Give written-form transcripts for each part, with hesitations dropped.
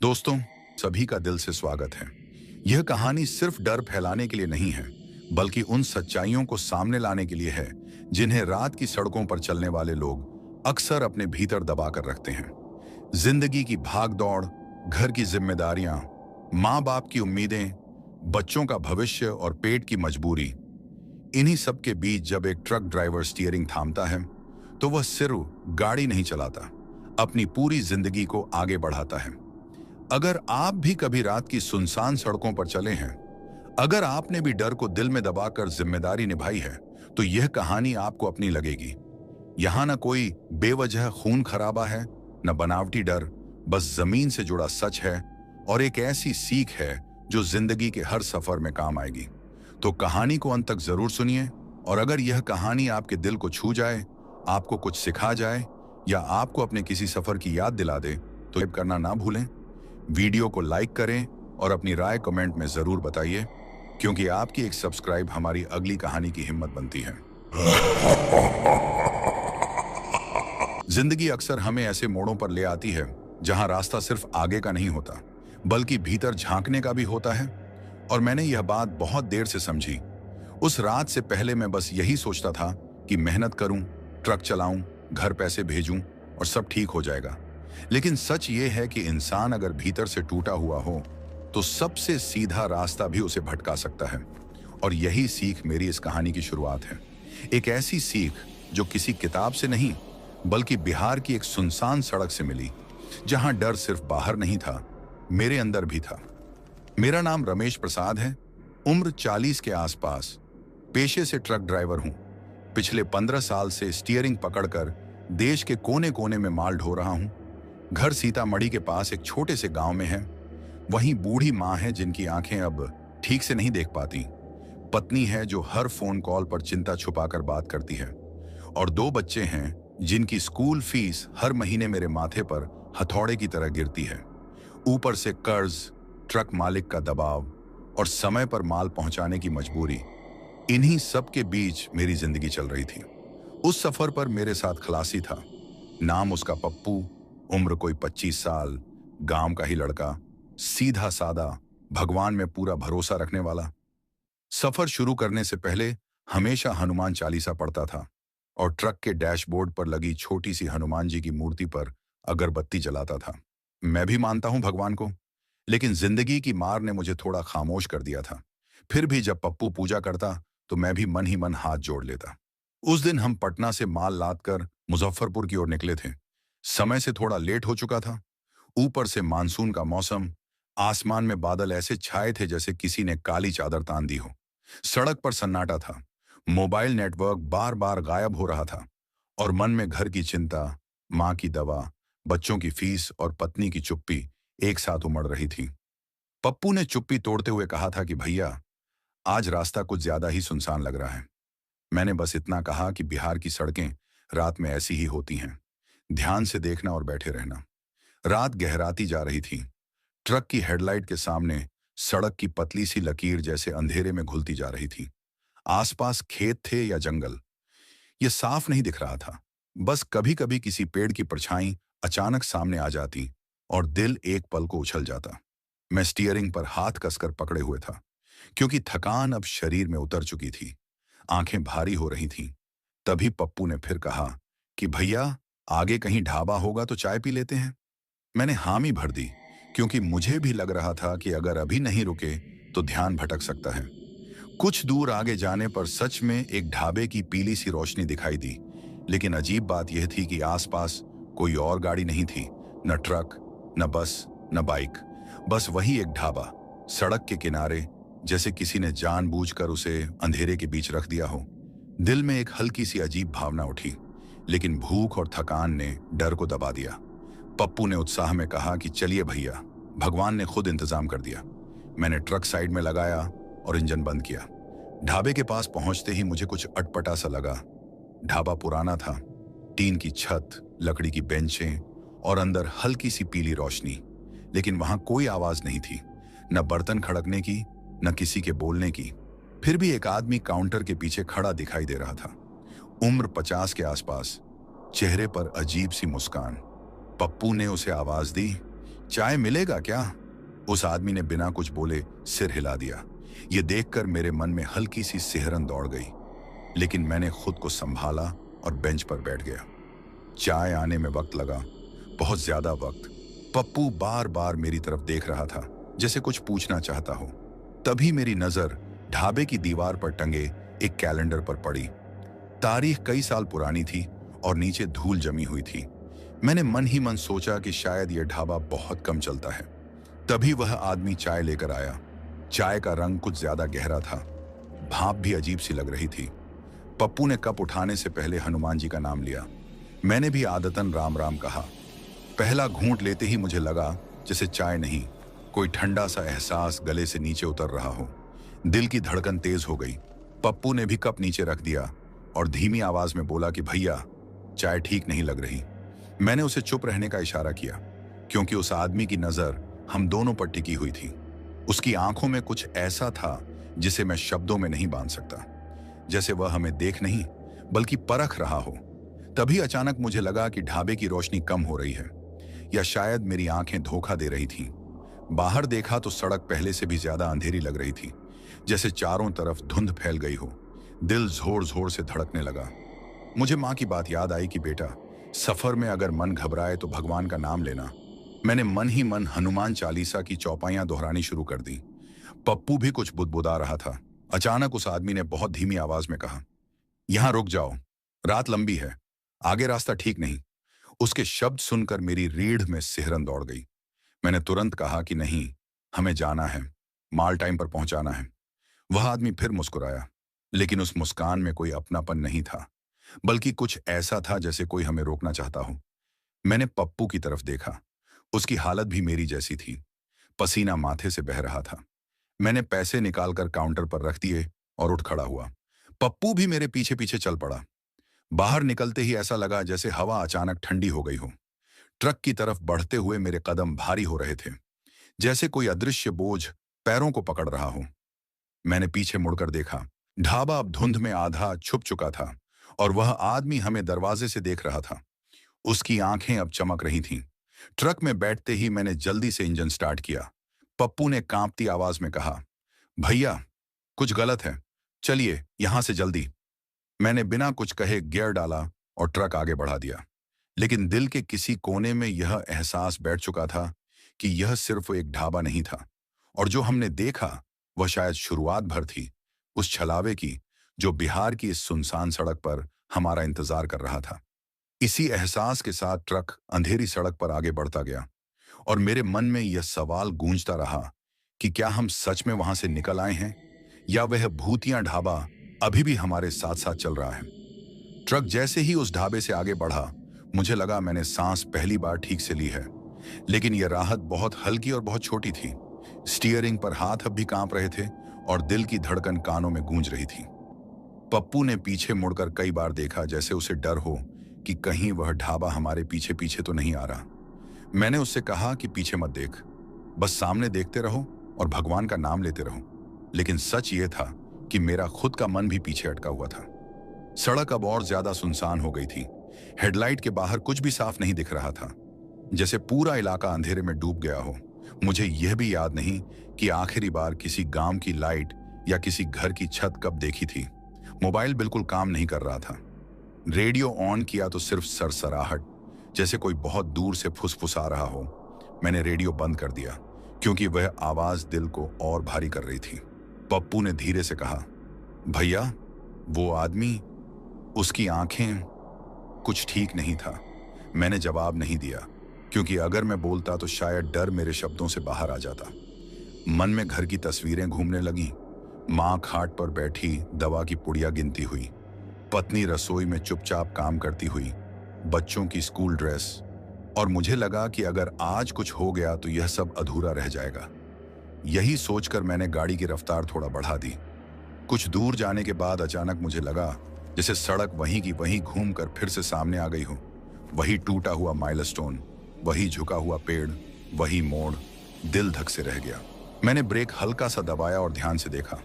दोस्तों, सभी का दिल से स्वागत है। यह कहानी सिर्फ डर फैलाने के लिए नहीं है, बल्कि उन सच्चाइयों को सामने लाने के लिए है जिन्हें रात की सड़कों पर चलने वाले लोग अक्सर अपने भीतर दबा कर रखते हैं। जिंदगी की भाग दौड़, घर की जिम्मेदारियां, माँ बाप की उम्मीदें, बच्चों का भविष्य और पेट की मजबूरी, इन्हीं सब के बीच जब एक ट्रक ड्राइवर स्टीयरिंग थामता है, तो वह सिर्फ गाड़ी नहीं चलाता, अपनी पूरी जिंदगी को आगे बढ़ाता है। अगर आप भी कभी रात की सुनसान सड़कों पर चले हैं, अगर आपने भी डर को दिल में दबाकर जिम्मेदारी निभाई है, तो यह कहानी आपको अपनी लगेगी। यहां ना कोई बेवजह खून खराबा है, न बनावटी डर, बस जमीन से जुड़ा सच है और एक ऐसी सीख है जो जिंदगी के हर सफर में काम आएगी। तो कहानी को अंत तक जरूर सुनिए, और अगर यह कहानी आपके दिल को छू जाए, आपको कुछ सिखा जाए या आपको अपने किसी सफर की याद दिला दे, तो सब्सक्राइब करना ना भूलें। वीडियो को लाइक करें और अपनी राय कमेंट में जरूर बताइए, क्योंकि आपकी एक सब्सक्राइब हमारी अगली कहानी की हिम्मत बनती है। जिंदगी अक्सर हमें ऐसे मोड़ों पर ले आती है जहां रास्ता सिर्फ आगे का नहीं होता, बल्कि भीतर झांकने का भी होता है। और मैंने यह बात बहुत देर से समझी। उस रात से पहले मैं बस यही सोचता था कि मेहनत करूं, ट्रक चलाऊं, घर पैसे भेजूं और सब ठीक हो जाएगा। लेकिन सच ये है कि इंसान अगर भीतर से टूटा हुआ हो, तो सबसे सीधा रास्ता भी उसे भटका सकता है। और यही सीख मेरी इस कहानी की शुरुआत है। एक ऐसी सीख जो किसी किताब से नहीं, बल्कि बिहार की एक सुनसान सड़क से मिली, जहां डर सिर्फ बाहर नहीं था, मेरे अंदर भी था। मेरा नाम रमेश प्रसाद है, उम्र 40 के आसपास, पेशे से ट्रक ड्राइवर हूं। पिछले 15 साल से स्टीयरिंग पकड़कर देश के कोने कोने में माल ढो रहा हूं। घर सीतामढ़ी के पास एक छोटे से गांव में है। वहीं बूढ़ी माँ है जिनकी आंखें अब ठीक से नहीं देख पाती, पत्नी है जो हर फोन कॉल पर चिंता छुपाकर बात करती है, और 2 बच्चे हैं जिनकी स्कूल फीस हर महीने मेरे माथे पर हथौड़े की तरह गिरती है। ऊपर से कर्ज, ट्रक मालिक का दबाव और समय पर माल पहुंचाने की मजबूरी, इन्हीं सब के बीच मेरी जिंदगी चल रही थी। उस सफर पर मेरे साथ खलासी था। नाम उसका पप्पू, उम्र कोई 25 साल, गांव का ही लड़का, सीधा सादा, भगवान में पूरा भरोसा रखने वाला। सफर शुरू करने से पहले हमेशा हनुमान चालीसा पढ़ता था और ट्रक के डैशबोर्ड पर लगी छोटी सी हनुमान जी की मूर्ति पर अगरबत्ती जलाता था। मैं भी मानता हूं भगवान को, लेकिन जिंदगी की मार ने मुझे थोड़ा खामोश कर दिया था। फिर भी जब पप्पू पूजा करता, तो मैं भी मन ही मन हाथ जोड़ लेता। उस दिन हम पटना से माल लाद कर मुजफ्फरपुर की ओर निकले थे। समय से थोड़ा लेट हो चुका था। ऊपर से मानसून का मौसम, आसमान में बादल ऐसे छाए थे जैसे किसी ने काली चादर तान दी हो। सड़क पर सन्नाटा था। मोबाइल नेटवर्क बार बार गायब हो रहा था, और मन में घर की चिंता, माँ की दवा, बच्चों की फीस और पत्नी की चुप्पी एक साथ उमड़ रही थी। पप्पू ने चुप्पी तोड़ते हुए कहा था कि भैया, आज रास्ता कुछ ज्यादा ही सुनसान लग रहा है। मैंने बस इतना कहा कि बिहार की सड़कें रात में ऐसी ही होती हैं, ध्यान से देखना और बैठे रहना। रात गहराती जा रही थी। ट्रक की हेडलाइट के सामने सड़क की पतली सी लकीर जैसे अंधेरे में घुलती जा रही थी। आसपास खेत थे या जंगल, ये साफ नहीं दिख रहा था। बस कभी कभी किसी पेड़ की परछाई अचानक सामने आ जाती और दिल एक पल को उछल जाता। मैं स्टीयरिंग पर हाथ कसकर पकड़े हुए था, क्योंकि थकान अब शरीर में उतर चुकी थी, आंखें भारी हो रही थीं। तभी पप्पू ने फिर कहा कि भैया, आगे कहीं ढाबा होगा तो चाय पी लेते हैं। मैंने हामी भर दी, क्योंकि मुझे भी लग रहा था कि अगर अभी नहीं रुके तो ध्यान भटक सकता है। कुछ दूर आगे जाने पर सच में एक ढाबे की पीली सी रोशनी दिखाई दी, लेकिन अजीब बात यह थी कि आसपास कोई और गाड़ी नहीं थी, न ट्रक, न बस, न बाइक। बस वही एक ढाबा, सड़क के किनारे, जैसे किसी ने जानबूझकर उसे अंधेरे के बीच रख दिया हो। दिल में एक हल्की सी अजीब भावना उठी, लेकिन भूख और थकान ने डर को दबा दिया। पप्पू ने उत्साह में कहा कि चलिए भैया, भगवान ने खुद इंतजाम कर दिया। मैंने ट्रक साइड में लगाया और इंजन बंद किया। ढाबे के पास पहुंचते ही मुझे कुछ अटपटा सा लगा। ढाबा पुराना था, टीन की छत, लकड़ी की बेंचें और अंदर हल्की सी पीली रोशनी, लेकिन वहां कोई आवाज नहीं थी, न बर्तन खड़कने की, न किसी के बोलने की। फिर भी एक आदमी काउंटर के पीछे खड़ा दिखाई दे रहा था, उम्र 50 के आसपास, चेहरे पर अजीब सी मुस्कान। पप्पू ने उसे आवाज दी, चाय मिलेगा क्या? उस आदमी ने बिना कुछ बोले सिर हिला दिया। ये देखकर मेरे मन में हल्की सी सिहरन दौड़ गई, लेकिन मैंने खुद को संभाला और बेंच पर बैठ गया। चाय आने में वक्त लगा, बहुत ज्यादा वक्त। पप्पू बार बार मेरी तरफ देख रहा था, जैसे कुछ पूछना चाहता हो। तभी मेरी नजर ढाबे की दीवार पर टंगे एक कैलेंडर पर पड़ी। तारीख कई साल पुरानी थी और नीचे धूल जमी हुई थी। मैंने मन ही मन सोचा कि शायद यह ढाबा बहुत कम चलता है। तभी वह आदमी चाय लेकर आया। चाय का रंग कुछ ज्यादा गहरा था, भाप भी अजीब सी लग रही थी। पप्पू ने कप उठाने से पहले हनुमान जी का नाम लिया। मैंने भी आदतन राम राम कहा। पहला घूंट लेते ही मुझे लगा जैसे चाय नहीं, कोई ठंडा सा एहसास गले से नीचे उतर रहा हो। दिल की धड़कन तेज हो गई। पप्पू ने भी कप नीचे रख दिया और धीमी आवाज में बोला कि भैया, चाय ठीक नहीं लग रही। मैंने उसे चुप रहने का इशारा किया, क्योंकि उस आदमी की नजर हम दोनों पर टिकी हुई थी। उसकी आंखों में कुछ ऐसा था जिसे मैं शब्दों में नहीं बांध सकता, जैसे वह हमें देख नहीं बल्कि परख रहा हो। तभी अचानक मुझे लगा कि ढाबे की रोशनी कम हो रही है, या शायद मेरी आंखें धोखा दे रही थीं। बाहर देखा तो सड़क पहले से भी ज्यादा अंधेरी लग रही थी, जैसे चारों तरफ धुंध फैल गई हो। दिल जोर जोर से धड़कने लगा। मुझे माँ की बात याद आई कि बेटा, सफर में अगर मन घबराए तो भगवान का नाम लेना। मैंने मन ही मन हनुमान चालीसा की चौपाइयां दोहरानी शुरू कर दी। पप्पू भी कुछ बुदबुदा रहा था। अचानक उस आदमी ने बहुत धीमी आवाज में कहा, यहां रुक जाओ, रात लंबी है, आगे रास्ता ठीक नहीं। उसके शब्द सुनकर मेरी रीढ़ में सिहरन दौड़ गई। मैंने तुरंत कहा कि नहीं, हमें जाना है, माल टाइम पर पहुंचाना है। वह आदमी फिर मुस्कुराया, लेकिन उस मुस्कान में कोई अपनापन नहीं था, बल्कि कुछ ऐसा था जैसे कोई हमें रोकना चाहता हो। मैंने पप्पू की तरफ देखा। उसकी हालत भी मेरी जैसी थी, पसीना माथे से बह रहा था। मैंने पैसे निकालकर काउंटर पर रख दिए और उठ खड़ा हुआ। पप्पू भी मेरे पीछे पीछे चल पड़ा। बाहर निकलते ही ऐसा लगा जैसे हवा अचानक ठंडी हो गई हो। ट्रक की तरफ बढ़ते हुए मेरे कदम भारी हो रहे थे, जैसे कोई अदृश्य बोझ पैरों को पकड़ रहा हो। मैंने पीछे मुड़कर देखा। ढाबा अब धुंध में आधा छुप चुका था और वह आदमी हमें दरवाजे से देख रहा था। उसकी आंखें अब चमक रही थीं। ट्रक में बैठते ही मैंने जल्दी से इंजन स्टार्ट किया। पप्पू ने कांपती आवाज में कहा, भैया, कुछ गलत है, चलिए यहां से जल्दी। मैंने बिना कुछ कहे गियर डाला और ट्रक आगे बढ़ा दिया, लेकिन दिल के किसी कोने में यह एहसास बैठ चुका था कि यह सिर्फ एक ढाबा नहीं था, और जो हमने देखा वह शायद शुरुआत भर थी उस छलावे की जो बिहार की इस सुनसान सड़क पर हमारा इंतजार कर रहा था। इसी एहसास के साथ ट्रक अंधेरी सड़क पर आगे बढ़ता गया और मेरे मन में यह सवाल गूंजता रहा कि क्या हम सच में वहां से निकल आए हैं, या वह भूतिया ढाबा अभी भी हमारे साथ साथ चल रहा है। ट्रक जैसे ही उस ढाबे से आगे बढ़ा, मुझे लगा मैंने सांस पहली बार ठीक से ली है, लेकिन यह राहत बहुत हल्की और बहुत छोटी थी। स्टीयरिंग पर हाथ अब भी कांप रहे थे और दिल की धड़कन कानों में गूंज रही थी। पप्पू ने पीछे मुड़कर कई बार देखा, जैसे उसे डर हो कि कहीं वह ढाबा हमारे पीछे पीछे तो नहीं आ रहा। मैंने उससे कहा कि पीछे मत देख, बस सामने देखते रहो और भगवान का नाम लेते रहो। लेकिन सच ये था कि मेरा खुद का मन भी पीछे अटका हुआ था। सड़क अब और ज्यादा सुनसान हो गई थी। हेडलाइट के बाहर कुछ भी साफ नहीं दिख रहा था, जैसे पूरा इलाका अंधेरे में डूब गया हो। मुझे यह भी याद नहीं कि आखिरी बार किसी गांव की लाइट या किसी घर की छत कब देखी थी। मोबाइल बिल्कुल काम नहीं कर रहा था। रेडियो ऑन किया तो सिर्फ सरसराहट, जैसे कोई बहुत दूर से फुसफुसा रहा हो। मैंने रेडियो बंद कर दिया, क्योंकि वह आवाज दिल को और भारी कर रही थी। पप्पू ने धीरे से कहा, भैया, वो आदमी, उसकी आंखें, कुछ ठीक नहीं था। मैंने जवाब नहीं दिया, क्योंकि अगर मैं बोलता तो शायद डर मेरे शब्दों से बाहर आ जाता। मन में घर की तस्वीरें घूमने लगी। माँ खाट पर बैठी दवा की पुड़िया गिनती हुई, पत्नी रसोई में चुपचाप काम करती हुई, बच्चों की स्कूल ड्रेस, और मुझे लगा कि अगर आज कुछ हो गया तो यह सब अधूरा रह जाएगा। यही सोचकर मैंने गाड़ी की रफ्तार थोड़ा बढ़ा दी। कुछ दूर जाने के बाद अचानक मुझे लगा जैसे सड़क वहीं की वहीं घूमकर फिर से सामने आ गई हो। वही टूटा हुआ माइलस्टोन, वही झुका हुआ पेड़, वही मोड़। दिल धक से रह गया। मैंने ब्रेक हल्का सा दबाया और ध्यान से देखा।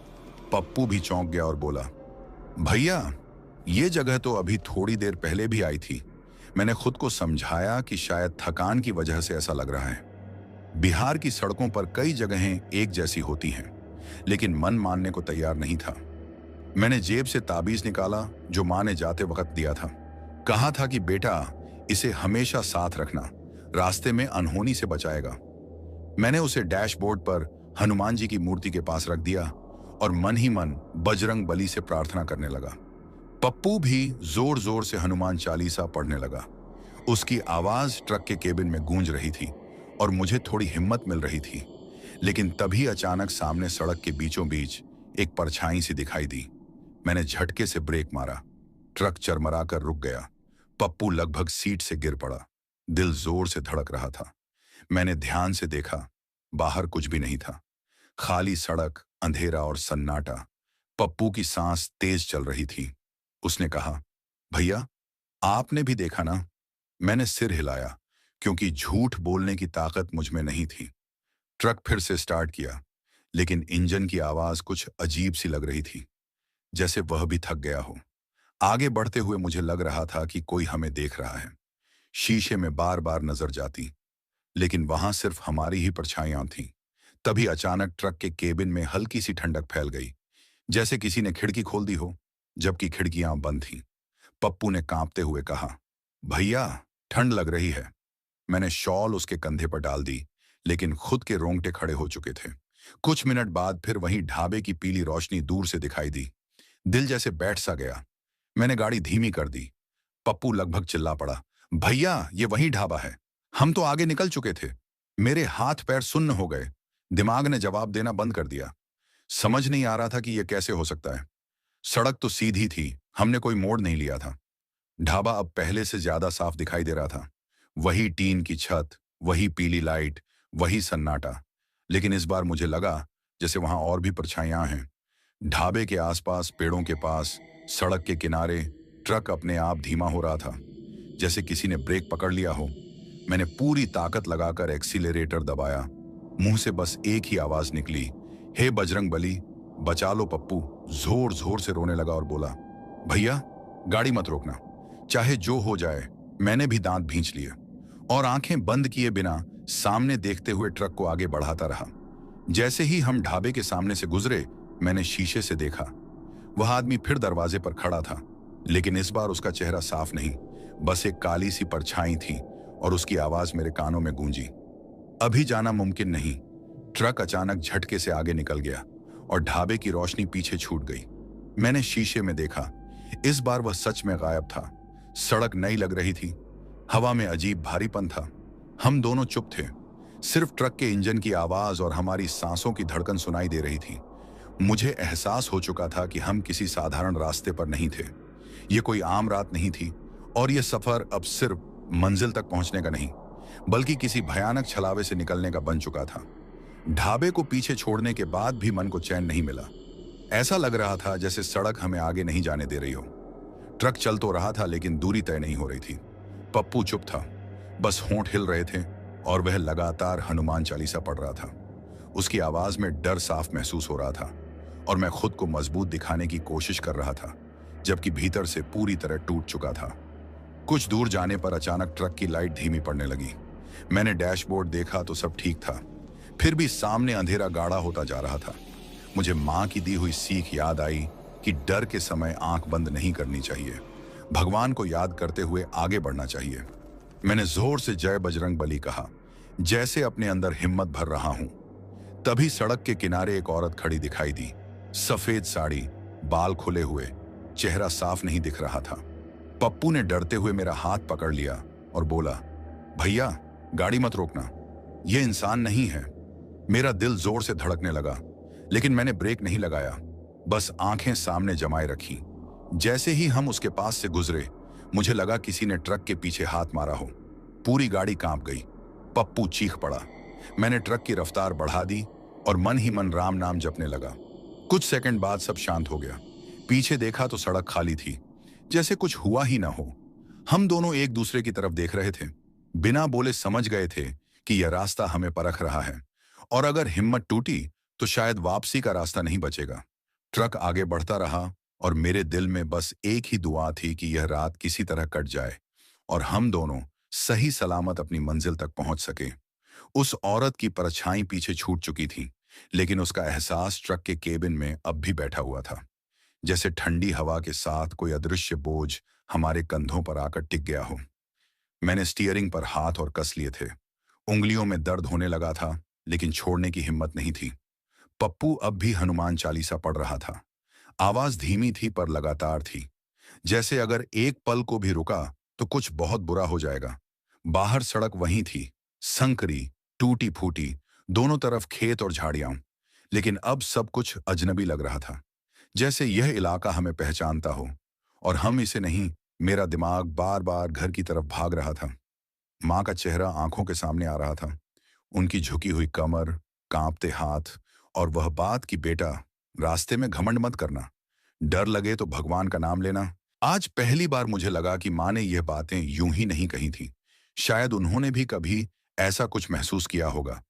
पप्पू भी चौंक गया और बोला, भैया, ये जगह तो अभी थोड़ी देर पहले भी आई थी। मैंने खुद को समझाया कि शायद थकान की वजह से ऐसा लग रहा है। बिहार की सड़कों पर कई जगहें एक जैसी होती हैं, लेकिन मन मानने को तैयार नहीं था। मैंने जेब से ताबीज निकाला जो माँ ने जाते वक्त दिया था। कहा था कि बेटा, इसे हमेशा साथ रखना, रास्ते में अनहोनी से बचाएगा। मैंने उसे डैशबोर्ड पर हनुमान जी की मूर्ति के पास रख दिया और मन ही मन बजरंग बली से प्रार्थना करने लगा। पप्पू भी जोर जोर से हनुमान चालीसा पढ़ने लगा। उसकी आवाज ट्रक के केबिन में गूंज रही थी और मुझे थोड़ी हिम्मत मिल रही थी। लेकिन तभी अचानक सामने सड़क के बीचों बीच एक परछाई सी दिखाई दी। मैंने झटके से ब्रेक मारा। ट्रक चरमरा कर रुक गया। पप्पू लगभग सीट से गिर पड़ा। दिल जोर से धड़क रहा था। मैंने ध्यान से देखा। बाहर कुछ भी नहीं था। खाली सड़क, अंधेरा और सन्नाटा। पप्पू की सांस तेज चल रही थी। उसने कहा, भैया, आपने भी देखा ना? मैंने सिर हिलाया, क्योंकि झूठ बोलने की ताकत मुझ में नहीं थी। ट्रक फिर से स्टार्ट किया, लेकिन इंजन की आवाज कुछ अजीब सी लग रही थी, जैसे वह भी थक गया हो। आगे बढ़ते हुए मुझे लग रहा था कि कोई हमें देख रहा है। शीशे में बार बार नजर जाती, लेकिन वहां सिर्फ हमारी ही परछाइयां थीं। तभी अचानक ट्रक के केबिन में हल्की सी ठंडक फैल गई, जैसे किसी ने खिड़की खोल दी हो, जबकि खिड़कियां बंद थीं। पप्पू ने कांपते हुए कहा, भैया, ठंड लग रही है। मैंने शॉल उसके कंधे पर डाल दी, लेकिन खुद के रोंगटे खड़े हो चुके थे। कुछ मिनट बाद फिर वहीं ढाबे की पीली रोशनी दूर से दिखाई दी। दिल जैसे बैठ सा गया। मैंने गाड़ी धीमी कर दी। पप्पू लगभग चिल्ला पड़ा, भैया, ये वही ढाबा है। हम तो आगे निकल चुके थे। मेरे हाथ पैर सुन्न हो गए। दिमाग ने जवाब देना बंद कर दिया। समझ नहीं आ रहा था कि यह कैसे हो सकता है। सड़क तो सीधी थी, हमने कोई मोड़ नहीं लिया था। ढाबा अब पहले से ज्यादा साफ दिखाई दे रहा था। वही टीन की छत, वही पीली लाइट, वही सन्नाटा। लेकिन इस बार मुझे लगा जैसे वहां और भी परछाइयां हैं। ढाबे के आसपास, पेड़ों के पास, सड़क के किनारे। ट्रक अपने आप धीमा हो रहा था, जैसे किसी ने ब्रेक पकड़ लिया हो। मैंने पूरी ताकत लगाकर एक्सीलरेटर दबाया। मुंह से बस एक ही आवाज निकली, हे बजरंग बली, बचा लो पप्पू। जोर जोर से रोने लगा और बोला, भैया, गाड़ी मत रोकना, चाहे जो हो जाए। मैंने भी दांत भींच लिए और आंखें बंद किए बिना सामने देखते हुए ट्रक को आगे बढ़ाता रहा। जैसे ही हम ढाबे के सामने से गुजरे, मैंने शीशे से देखा। वह आदमी फिर दरवाजे पर खड़ा था, लेकिन इस बार उसका चेहरा साफ नहीं, बस एक काली सी परछाई थी और उसकी आवाज मेरे कानों में गूंजी, अभी जाना मुमकिन नहीं। ट्रक अचानक झटके से आगे निकल गया और ढाबे की रोशनी पीछे छूट गई। मैंने शीशे में देखा। इस बार वह सच में गायब था। सड़क नई लग रही थी। हवा में अजीब भारीपन था। हम दोनों चुप थे। सिर्फ ट्रक के इंजन की आवाज और हमारी सांसों की धड़कन सुनाई दे रही थी। मुझे एहसास हो चुका था कि हम किसी साधारण रास्ते पर नहीं थे। ये कोई आम रात नहीं थी और यह सफर अब सिर्फ मंजिल तक पहुंचने का नहीं, बल्कि किसी भयानक छलावे से निकलने का बन चुका था। ढाबे को पीछे छोड़ने के बाद भी मन को चैन नहीं मिला। ऐसा लग रहा था जैसे सड़क हमें आगे नहीं जाने दे रही हो। ट्रक चल तो रहा था, लेकिन दूरी तय नहीं हो रही थी। पप्पू चुप था, बस होंठ हिल रहे थे और वह लगातार हनुमान चालीसा पढ़ रहा था। उसकी आवाज में डर साफ महसूस हो रहा था और मैं खुद को मजबूत दिखाने की कोशिश कर रहा था, जबकि भीतर से पूरी तरह टूट चुका था। कुछ दूर जाने पर अचानक ट्रक की लाइट धीमी पड़ने लगी। मैंने डैशबोर्ड देखा तो सब ठीक था, फिर भी सामने अंधेरा गाढ़ा होता जा रहा था। मुझे माँ की दी हुई सीख याद आई कि डर के समय आंख बंद नहीं करनी चाहिए, भगवान को याद करते हुए आगे बढ़ना चाहिए। मैंने जोर से जय बजरंग बली कहा, जैसे अपने अंदर हिम्मत भर रहा हूं। तभी सड़क के किनारे एक औरत खड़ी दिखाई दी। सफेद साड़ी, बाल खुले हुए, चेहरा साफ नहीं दिख रहा था। पप्पू ने डरते हुए मेरा हाथ पकड़ लिया और बोला, भैया, गाड़ी मत रोकना, यह इंसान नहीं है। मेरा दिल जोर से धड़कने लगा, लेकिन मैंने ब्रेक नहीं लगाया, बस आंखें सामने जमाए रखी। जैसे ही हम उसके पास से गुजरे, मुझे लगा किसी ने ट्रक के पीछे हाथ मारा हो। पूरी गाड़ी कांप गई। पप्पू चीख पड़ा। मैंने ट्रक की रफ्तार बढ़ा दी और मन ही मन राम नाम जपने लगा। कुछ सेकंड बाद सब शांत हो गया। पीछे देखा तो सड़क खाली थी, जैसे कुछ हुआ ही ना हो। हम दोनों एक दूसरे की तरफ देख रहे थे। बिना बोले समझ गए थे कि यह रास्ता हमें परख रहा है और अगर हिम्मत टूटी तो शायद वापसी का रास्ता नहीं बचेगा। ट्रक आगे बढ़ता रहा और मेरे दिल में बस एक ही दुआ थी कि यह रात किसी तरह कट जाए और हम दोनों सही सलामत अपनी मंजिल तक पहुंच सके। उस औरत की परछाई पीछे छूट चुकी थी, लेकिन उसका एहसास ट्रक के केबिन में अब भी बैठा हुआ था। जैसे ठंडी हवा के साथ कोई अदृश्य बोझ हमारे कंधों पर आकर टिक गया हो। मैंने स्टीयरिंग पर हाथ और कस लिए थे। उंगलियों में दर्द होने लगा था, लेकिन छोड़ने की हिम्मत नहीं थी। पप्पू अब भी हनुमान चालीसा पढ़ रहा था। आवाज धीमी थी पर लगातार थी, जैसे अगर एक पल को भी रुका तो कुछ बहुत बुरा हो जाएगा। बाहर सड़क वहीं थी, संकरी, टूटी फूटी, दोनों तरफ खेत और झाड़ियां। लेकिन अब सब कुछ अजनबी लग रहा था, जैसे यह इलाका हमें पहचानता हो और हम इसे नहीं। मेरा दिमाग बार बार घर की तरफ भाग रहा था। माँ का चेहरा आंखों के सामने आ रहा था, उनकी झुकी हुई कमर, कांपते हाथ, और वह बात कि बेटा, रास्ते में घमंड मत करना, डर लगे तो भगवान का नाम लेना। आज पहली बार मुझे लगा कि माँ ने यह बातें यूं ही नहीं कही थी। शायद उन्होंने भी कभी ऐसा कुछ महसूस किया होगा।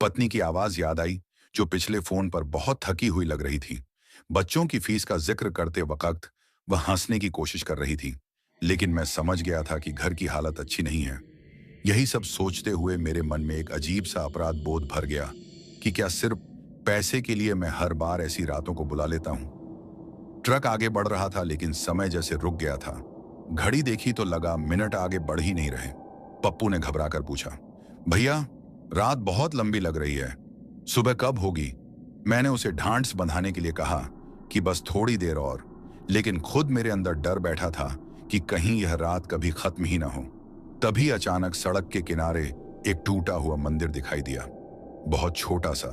पत्नी की आवाज याद आई, जो पिछले फोन पर बहुत थकी हुई लग रही थी। बच्चों की फीस का जिक्र करते वक्त वह हंसने की कोशिश कर रही थी, लेकिन मैं समझ गया था कि घर की हालत अच्छी नहीं है। यही सब सोचते हुए मेरे मन में एक अजीब सा अपराध बोध भर गया कि क्या सिर्फ पैसे के लिए मैं हर बार ऐसी रातों को बुला लेता हूं। ट्रक आगे बढ़ रहा था, लेकिन समय जैसे रुक गया था। घड़ी देखी तो लगा मिनट आगे बढ़ ही नहीं रहे। पप्पू ने घबराकर पूछा, भैया, रात बहुत लंबी लग रही है, सुबह कब होगी? मैंने उसे ढांढस बंधाने के लिए कहा कि बस थोड़ी देर और, लेकिन खुद मेरे अंदर डर बैठा था कि कहीं यह रात कभी खत्म ही ना हो। तभी अचानक सड़क के किनारे एक टूटा हुआ मंदिर दिखाई दिया। बहुत छोटा सा,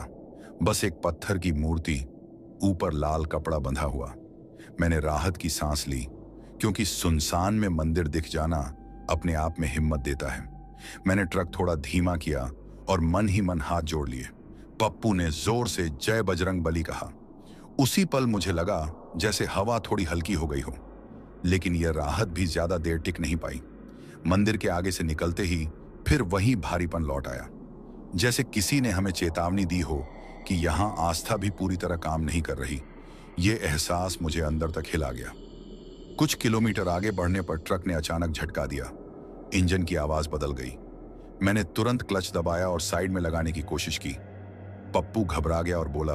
बस एक पत्थर की मूर्ति, ऊपर लाल कपड़ा बंधा हुआ। मैंने राहत की सांस ली, क्योंकि सुनसान में मंदिर दिख जाना अपने आप में हिम्मत देता है। मैंने ट्रक थोड़ा धीमा किया और मन ही मन हाथ जोड़ लिए। पप्पू ने जोर से जय बजरंग बली कहा। उसी पल मुझे लगा जैसे हवा थोड़ी हल्की हो गई हो, लेकिन यह राहत भी ज्यादा देर टिक नहीं पाई। मंदिर के आगे से निकलते ही फिर वही भारीपन लौट आया, जैसे किसी ने हमें चेतावनी दी हो कि यहां आस्था भी पूरी तरह काम नहीं कर रही। यह एहसास मुझे अंदर तक हिला गया। कुछ किलोमीटर आगे बढ़ने पर ट्रक ने अचानक झटका दिया। इंजन की आवाज बदल गई। मैंने तुरंत क्लच दबाया और साइड में लगाने की कोशिश की। पप्पू घबरा गया और बोला,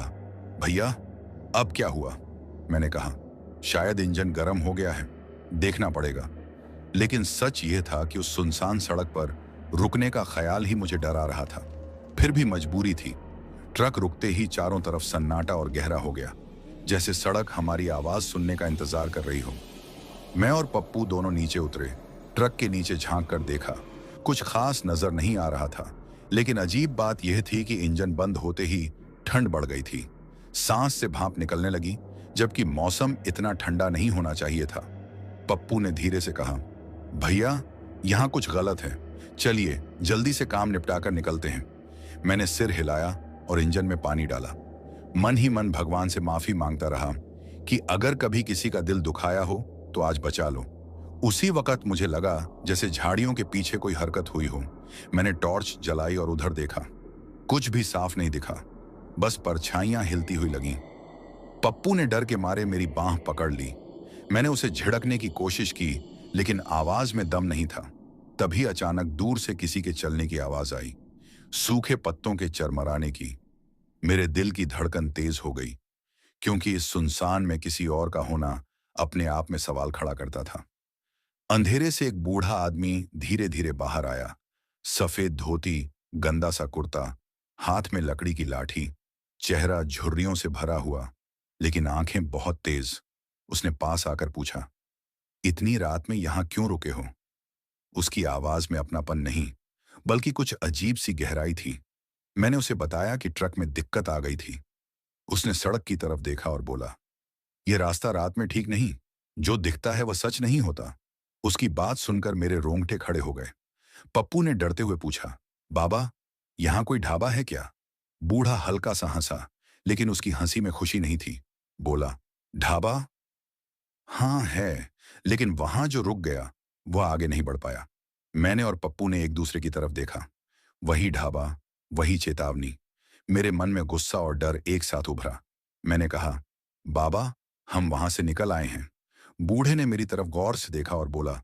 भैया, अब क्या हुआ? मैंने कहा, शायद इंजन गर्म हो गया है, देखना पड़ेगा। लेकिन सच यह था कि उस सुनसान सड़क पर रुकने का ख्याल ही मुझे डरा रहा था। फिर भी मजबूरी थी। ट्रक रुकते ही चारों तरफ सन्नाटा और गहरा हो गया, जैसे सड़क हमारी आवाज सुनने का इंतजार कर रही हो। मैं और पप्पू दोनों नीचे उतरे। ट्रक के नीचे झांक कर देखा। कुछ खास नजर नहीं आ रहा था, लेकिन अजीब बात यह थी कि इंजन बंद होते ही ठंड बढ़ गई थी। सांस से भाप निकलने लगी, जबकि मौसम इतना ठंडा नहीं होना चाहिए था। पप्पू ने धीरे से कहा, भैया, यहां कुछ गलत है, चलिए जल्दी से काम निपटाकर निकलते हैं। मैंने सिर हिलाया और इंजन में पानी डाला। मन ही मन भगवान से माफी मांगता रहा कि अगर कभी किसी का दिल दुखाया हो तो आज बचा लो। उसी वक्त मुझे लगा जैसे झाड़ियों के पीछे कोई हरकत हुई हो। मैंने टॉर्च जलाई और उधर देखा। कुछ भी साफ नहीं दिखा, बस परछाइयां हिलती हुई लगीं। पप्पू ने डर के मारे मेरी बांह पकड़ ली। मैंने उसे झिड़कने की कोशिश की, लेकिन आवाज में दम नहीं था। तभी अचानक दूर से किसी के चलने की आवाज आई, सूखे पत्तों के चरमराने की। मेरे दिल की धड़कन तेज हो गई, क्योंकि इस सुनसान में किसी और का होना अपने आप में सवाल खड़ा करता था। अंधेरे से एक बूढ़ा आदमी धीरे धीरे बाहर आया। सफेद धोती, गंदा सा कुर्ता, हाथ में लकड़ी की लाठी, चेहरा झुर्रियों से भरा हुआ, लेकिन आंखें बहुत तेज। उसने पास आकर पूछा, इतनी रात में यहां क्यों रुके हो? उसकी आवाज में अपनापन नहीं, बल्कि कुछ अजीब सी गहराई थी। मैंने उसे बताया कि ट्रक में दिक्कत आ गई थी। उसने सड़क की तरफ देखा और बोला, यह रास्ता रात में ठीक नहीं, जो दिखता है वह सच नहीं होता। उसकी बात सुनकर मेरे रोंगटे खड़े हो गए। पप्पू ने डरते हुए पूछा, बाबा, यहां कोई ढाबा है क्या? बूढ़ा हल्का सा हंसा, लेकिन उसकी हंसी में खुशी नहीं थी। बोला, ढाबा? हाँ है, लेकिन वहां जो रुक गया वह आगे नहीं बढ़ पाया। मैंने और पप्पू ने एक दूसरे की तरफ देखा। वही ढाबा, वही चेतावनी। मेरे मन में गुस्सा और डर एक साथ उभरा। मैंने कहा, बाबा, हम वहां से निकल आए हैं। बूढ़े ने मेरी तरफ गौर से देखा और बोला,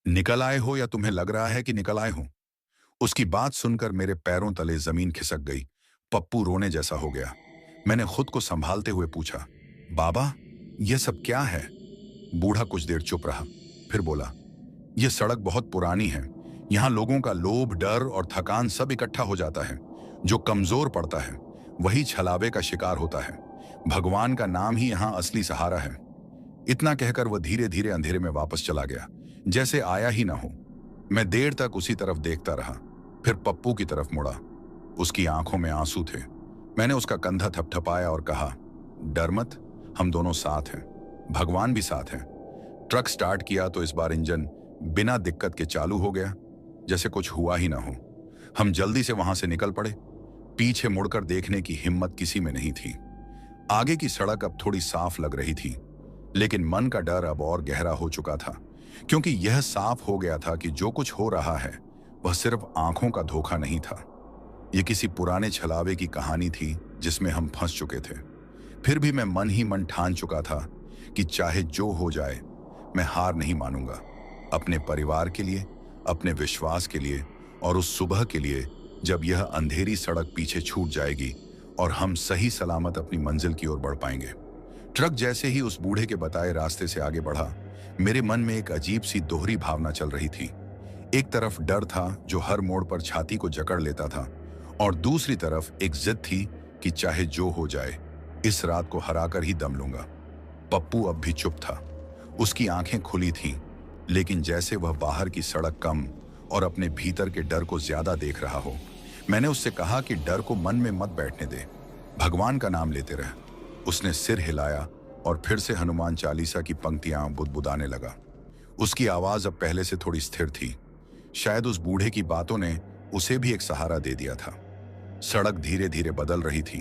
निकल आए हो या तुम्हें लग रहा है कि निकल आए हो? उसकी बात सुनकर मेरे पैरों तले जमीन खिसक गई। पप्पू रोने जैसा हो गया। मैंने खुद को संभालते हुए पूछा, बाबा, यह सब क्या है? बूढ़ा कुछ देर चुप रहा, फिर बोला, यह सड़क बहुत पुरानी है। यहाँ लोगों का लोभ, डर और थकान सब इकट्ठा हो जाता है। जो कमजोर पड़ता है वही छलावे का शिकार होता है। भगवान का नाम ही यहाँ असली सहारा है। इतना कहकर वह धीरे धीरे अंधेरे में वापस चला गया, जैसे आया ही ना हो। मैं देर तक उसी तरफ देखता रहा, फिर पप्पू की तरफ मुड़ा। उसकी आंखों में आंसू थे। मैंने उसका कंधा थपथपाया और कहा, डर मत, हम दोनों साथ हैं, भगवान भी साथ है। ट्रक स्टार्ट किया तो इस बार इंजन बिना दिक्कत के चालू हो गया, जैसे कुछ हुआ ही ना हो। हम जल्दी से वहां से निकल पड़े। पीछे मुड़कर देखने की हिम्मत किसी में नहीं थी। आगे की सड़क अब थोड़ी साफ लग रही थी, लेकिन मन का डर अब और गहरा हो चुका था, क्योंकि यह साफ हो गया था कि जो कुछ हो रहा है वह सिर्फ आंखों का धोखा नहीं था। यह किसी पुराने छलावे की कहानी थी जिसमें हम फंस चुके थे। फिर भी मैं मन ही मन ठान चुका था कि चाहे जो हो जाए, मैं हार नहीं मानूंगा। अपने परिवार के लिए, अपने विश्वास के लिए और उस सुबह के लिए जब यह अंधेरी सड़क पीछे छूट जाएगी और हम सही सलामत अपनी मंजिल की ओर बढ़ पाएंगे। ट्रक जैसे ही उस बूढ़े के बताए रास्ते से आगे बढ़ा, मेरे मन में एक अजीब सी दोहरी भावना चल रही थी। एक तरफ डर था जो हर मोड़ पर छाती को जकड़ लेता था, और दूसरी तरफ एक जिद थी कि चाहे जो हो जाए, इस रात को हराकर ही दम लूंगा। पप्पू अब भी चुप था। उसकी आंखें खुली थीं, लेकिन जैसे वह बाहर की सड़क कम और अपने भीतर के डर को ज्यादा देख रहा हो। मैंने उससे कहा कि डर को मन में मत बैठने दे, भगवान का नाम लेते रह। उसने सिर हिलाया और फिर से हनुमान चालीसा की पंक्तियां बुदबुदाने लगा। उसकी आवाज अब पहले से थोड़ी स्थिर थी। शायद उस बूढ़े की बातों ने उसे भी एक सहारा दे दिया था। सड़क धीरे धीरे बदल रही थी।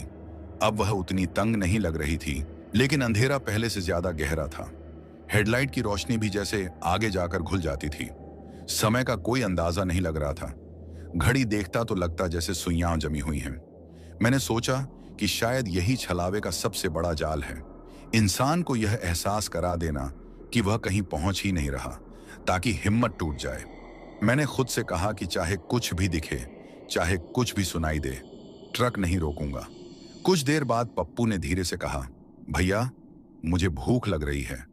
अब वह उतनी तंग नहीं लग रही थी, लेकिन अंधेरा पहले से ज्यादा गहरा था। हेडलाइट की रोशनी भी जैसे आगे जाकर घुल जाती थी। समय का कोई अंदाजा नहीं लग रहा था। घड़ी देखता तो लगता जैसे सुइयां जमी हुई हैं। मैंने सोचा कि शायद यही छलावे का सबसे बड़ा जाल है, इंसान को यह एहसास करा देना कि वह कहीं पहुंच ही नहीं रहा, ताकि हिम्मत टूट जाए। मैंने खुद से कहा कि चाहे कुछ भी दिखे, चाहे कुछ भी सुनाई दे, ट्रक नहीं रोकूंगा। कुछ देर बाद पप्पू ने धीरे से कहा, भैया, मुझे भूख लग रही है।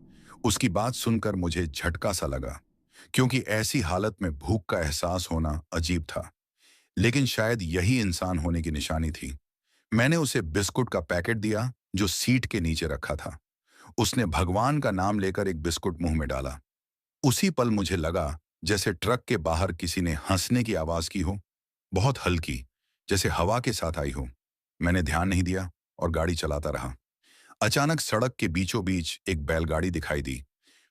उसकी बात सुनकर मुझे झटका सा लगा, क्योंकि ऐसी हालत में भूख का एहसास होना अजीब था, लेकिन शायद यही इंसान होने की निशानी थी। मैंने उसे बिस्कुट का पैकेट दिया जो सीट के नीचे रखा था। उसने भगवान का नाम लेकर एक बिस्कुट मुंह में डाला। उसी पल मुझे लगा जैसे ट्रक के बाहर किसी ने हंसने की आवाज की हो, बहुत हल्की, जैसे हवा के साथ आई हो। मैंने ध्यान नहीं दिया और गाड़ी चलाता रहा। अचानक सड़क के बीचों बीच एक बैलगाड़ी दिखाई दी,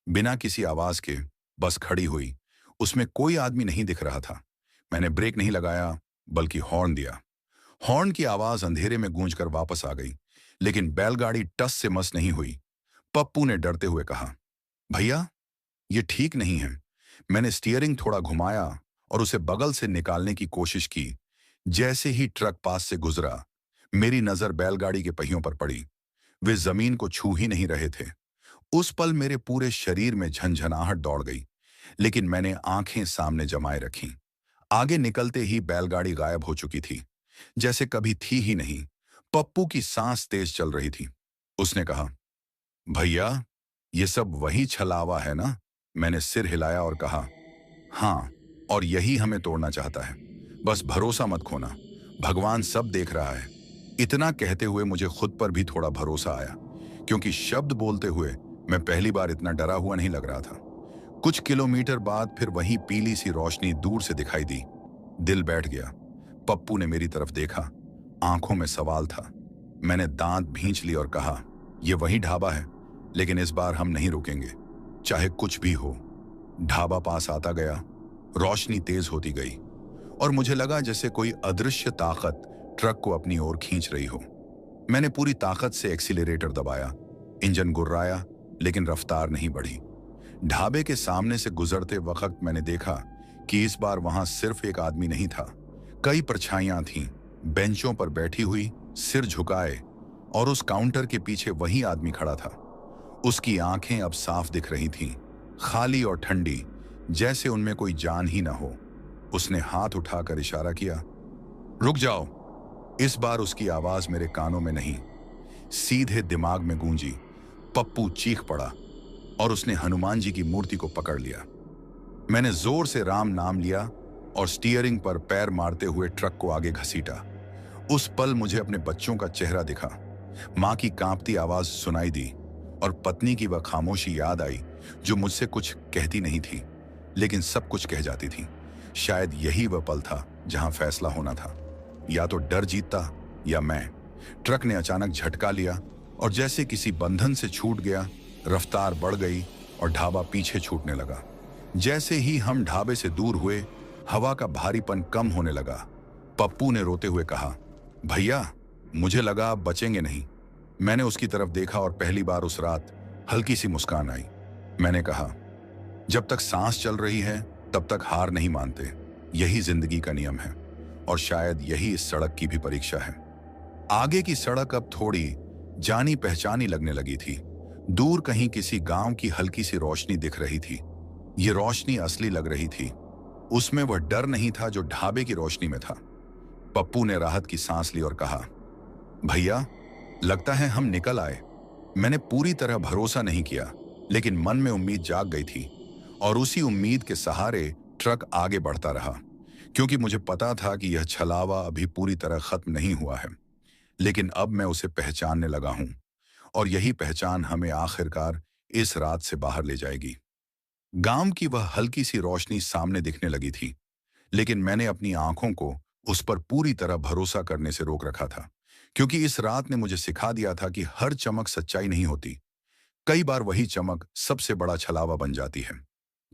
बिना किसी आवाज के, बस खड़ी हुई। उसमें कोई आदमी नहीं दिख रहा था। मैंने ब्रेक नहीं लगाया, बल्कि हॉर्न दिया। हॉर्न की आवाज अंधेरे में गूंजकर वापस आ गई, लेकिन बैलगाड़ी टस से मस नहीं हुई। पप्पू ने डरते हुए कहा, भैया, ये ठीक नहीं है। मैंने स्टीयरिंग थोड़ा घुमाया और उसे बगल से निकालने की कोशिश की। जैसे ही ट्रक पास से गुजरा, मेरी नजर बैलगाड़ी के पहियों पर पड़ी। वे जमीन को छू ही नहीं रहे थे। उस पल मेरे पूरे शरीर में झंझनाहट दौड़ गई, लेकिन मैंने आंखें सामने जमाए रखीं। आगे निकलते ही बैलगाड़ी गायब हो चुकी थी, जैसे कभी थी ही नहीं। पप्पू की सांस तेज चल रही थी। उसने कहा, भैया, ये सब वही छलावा है ना? मैंने सिर हिलाया और कहा, हाँ, और यही हमें तोड़ना चाहता है। बस भरोसा मत खोना, भगवान सब देख रहा है। इतना कहते हुए मुझे खुद पर भी थोड़ा भरोसा आया, क्योंकि शब्द बोलते हुए मैं पहली बार इतना डरा हुआ नहीं लग रहा था। कुछ किलोमीटर बाद फिर वही पीली सी रोशनी दूर से दिखाई दी। दिल बैठ गया। पप्पू ने मेरी तरफ देखा, आंखों में सवाल था। मैंने दांत भींच ली और कहा, यह वही ढाबा है, लेकिन इस बार हम नहीं रुकेंगे, चाहे कुछ भी हो। ढाबा पास आता गया, रोशनी तेज होती गई, और मुझे लगा जैसे कोई अदृश्य ताकत ट्रक को अपनी ओर खींच रही हो। मैंने पूरी ताकत से एक्सीलरेटर दबाया। इंजन गुर्राया, लेकिन रफ्तार नहीं बढ़ी। ढाबे के सामने से गुजरते वक्त मैंने देखा कि इस बार वहां सिर्फ एक आदमी नहीं था, कई परछाइयां थीं, बेंचों पर बैठी हुई, सिर झुकाए, और उस काउंटर के पीछे वही आदमी खड़ा था। उसकी आंखें अब साफ दिख रही थीं, खाली और ठंडी, जैसे उनमें कोई जान ही ना हो। उसने हाथ उठाकर इशारा किया, रुक जाओ। इस बार उसकी आवाज मेरे कानों में नहीं, सीधे दिमाग में गूंजी। पप्पू चीख पड़ा और उसने हनुमान जी की मूर्ति को पकड़ लिया। मैंने जोर से राम नाम लिया और स्टीयरिंग पर पैर मारते हुए ट्रक को आगे घसीटा। उस पल मुझे अपने बच्चों का चेहरा दिखा, मां की कांपती आवाज सुनाई दी और पत्नी की वह खामोशी याद आई जो मुझसे कुछ कहती नहीं थी लेकिन सब कुछ कह जाती थी। शायद यही वह पल था जहां फैसला होना था, या तो डर जीतता या मैं। ट्रक ने अचानक झटका लिया और जैसे किसी बंधन से छूट गया, रफ्तार बढ़ गई और ढाबा पीछे छूटने लगा। जैसे ही हम ढाबे से दूर हुए, हवा का भारीपन कम होने लगा। पप्पू ने रोते हुए कहा, भैया मुझे लगा आप बचेंगे नहीं। मैंने उसकी तरफ देखा और पहली बार उस रात हल्की सी मुस्कान आई। मैंने कहा, जब तक सांस चल रही है तब तक हार नहीं मानते। यही जिंदगी का नियम है और शायद यही इस सड़क की भी परीक्षा है। आगे की सड़क अब थोड़ी जानी पहचानी लगने लगी थी। दूर कहीं किसी गांव की हल्की सी रोशनी दिख रही थी। ये रोशनी असली लग रही थी। उसमें वह डर नहीं था जो ढाबे की रोशनी में था। पप्पू ने राहत की सांस ली और कहा, भैया लगता है हम निकल आए। मैंने पूरी तरह भरोसा नहीं किया लेकिन मन में उम्मीद जाग गई थी और उसी उम्मीद के सहारे ट्रक आगे बढ़ता रहा, क्योंकि मुझे पता था कि यह छलावा अभी पूरी तरह खत्म नहीं हुआ है। लेकिन अब मैं उसे पहचानने लगा हूं और यही पहचान हमें आखिरकार इस रात से बाहर ले जाएगी। गांव की वह हल्की सी रोशनी सामने दिखने लगी थी, लेकिन मैंने अपनी आंखों को उस पर पूरी तरह भरोसा करने से रोक रखा था, क्योंकि इस रात ने मुझे सिखा दिया था कि हर चमक सच्चाई नहीं होती। कई बार वही चमक सबसे बड़ा छलावा बन जाती है।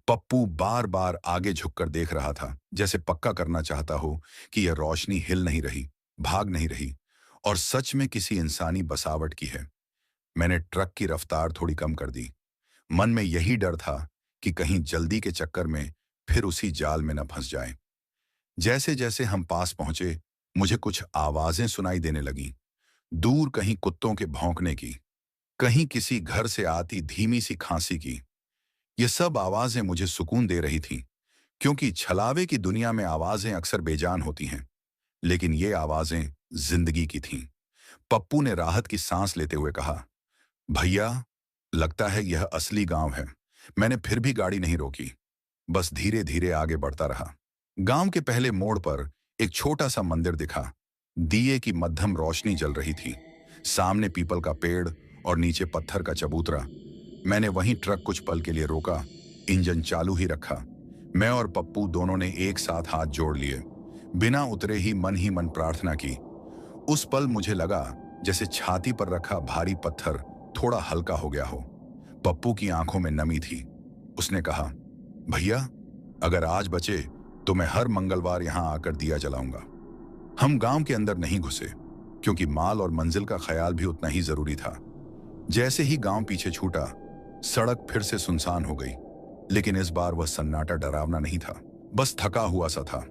पप्पू बार बार आगे झुककर देख रहा था, जैसे पक्का करना चाहता हो कि यह रोशनी हिल नहीं रही, भाग नहीं रही और सच में किसी इंसानी बसावट की है। मैंने ट्रक की रफ्तार थोड़ी कम कर दी। मन में यही डर था कि कहीं जल्दी के चक्कर में फिर उसी जाल में न फंस जाए। जैसे जैसे हम पास पहुंचे, मुझे कुछ आवाजें सुनाई देने लगीं। दूर कहीं कुत्तों के भौंकने की, कहीं किसी घर से आती धीमी सी खांसी की। ये सब आवाजें मुझे सुकून दे रही थीं, क्योंकि छलावे की दुनिया में आवाजें अक्सर बेजान होती हैं, लेकिन ये आवाजें जिंदगी की थीं। पप्पू ने राहत की सांस लेते हुए कहा, भैया लगता है यह असली गांव है। मैंने फिर भी गाड़ी नहीं रोकी, बस धीरे धीरे आगे बढ़ता रहा। गांव के पहले मोड़ पर एक छोटा सा मंदिर दिखा। दिए की मध्यम रोशनी जल रही थी। सामने पीपल का पेड़ और नीचे पत्थर का चबूतरा। मैंने वहीं ट्रक कुछ पल के लिए रोका, इंजन चालू ही रखा। मैं और पप्पू दोनों ने एक साथ हाथ जोड़ लिए, बिना उतरे ही मन प्रार्थना की। उस पल मुझे लगा जैसे छाती पर रखा भारी पत्थर थोड़ा हल्का हो गया हो। पप्पू की आंखों में नमी थी। उसने कहा, भैया अगर आज बचे तो मैं हर मंगलवार यहां आकर दिया जलाऊंगा। हम गांव के अंदर नहीं घुसे, क्योंकि माल और मंजिल का ख्याल भी उतना ही जरूरी था। जैसे ही गांव पीछे छूटा, सड़क फिर से सुनसान हो गई, लेकिन इस बार वह सन्नाटा डरावना नहीं था, बस थका हुआ सा था,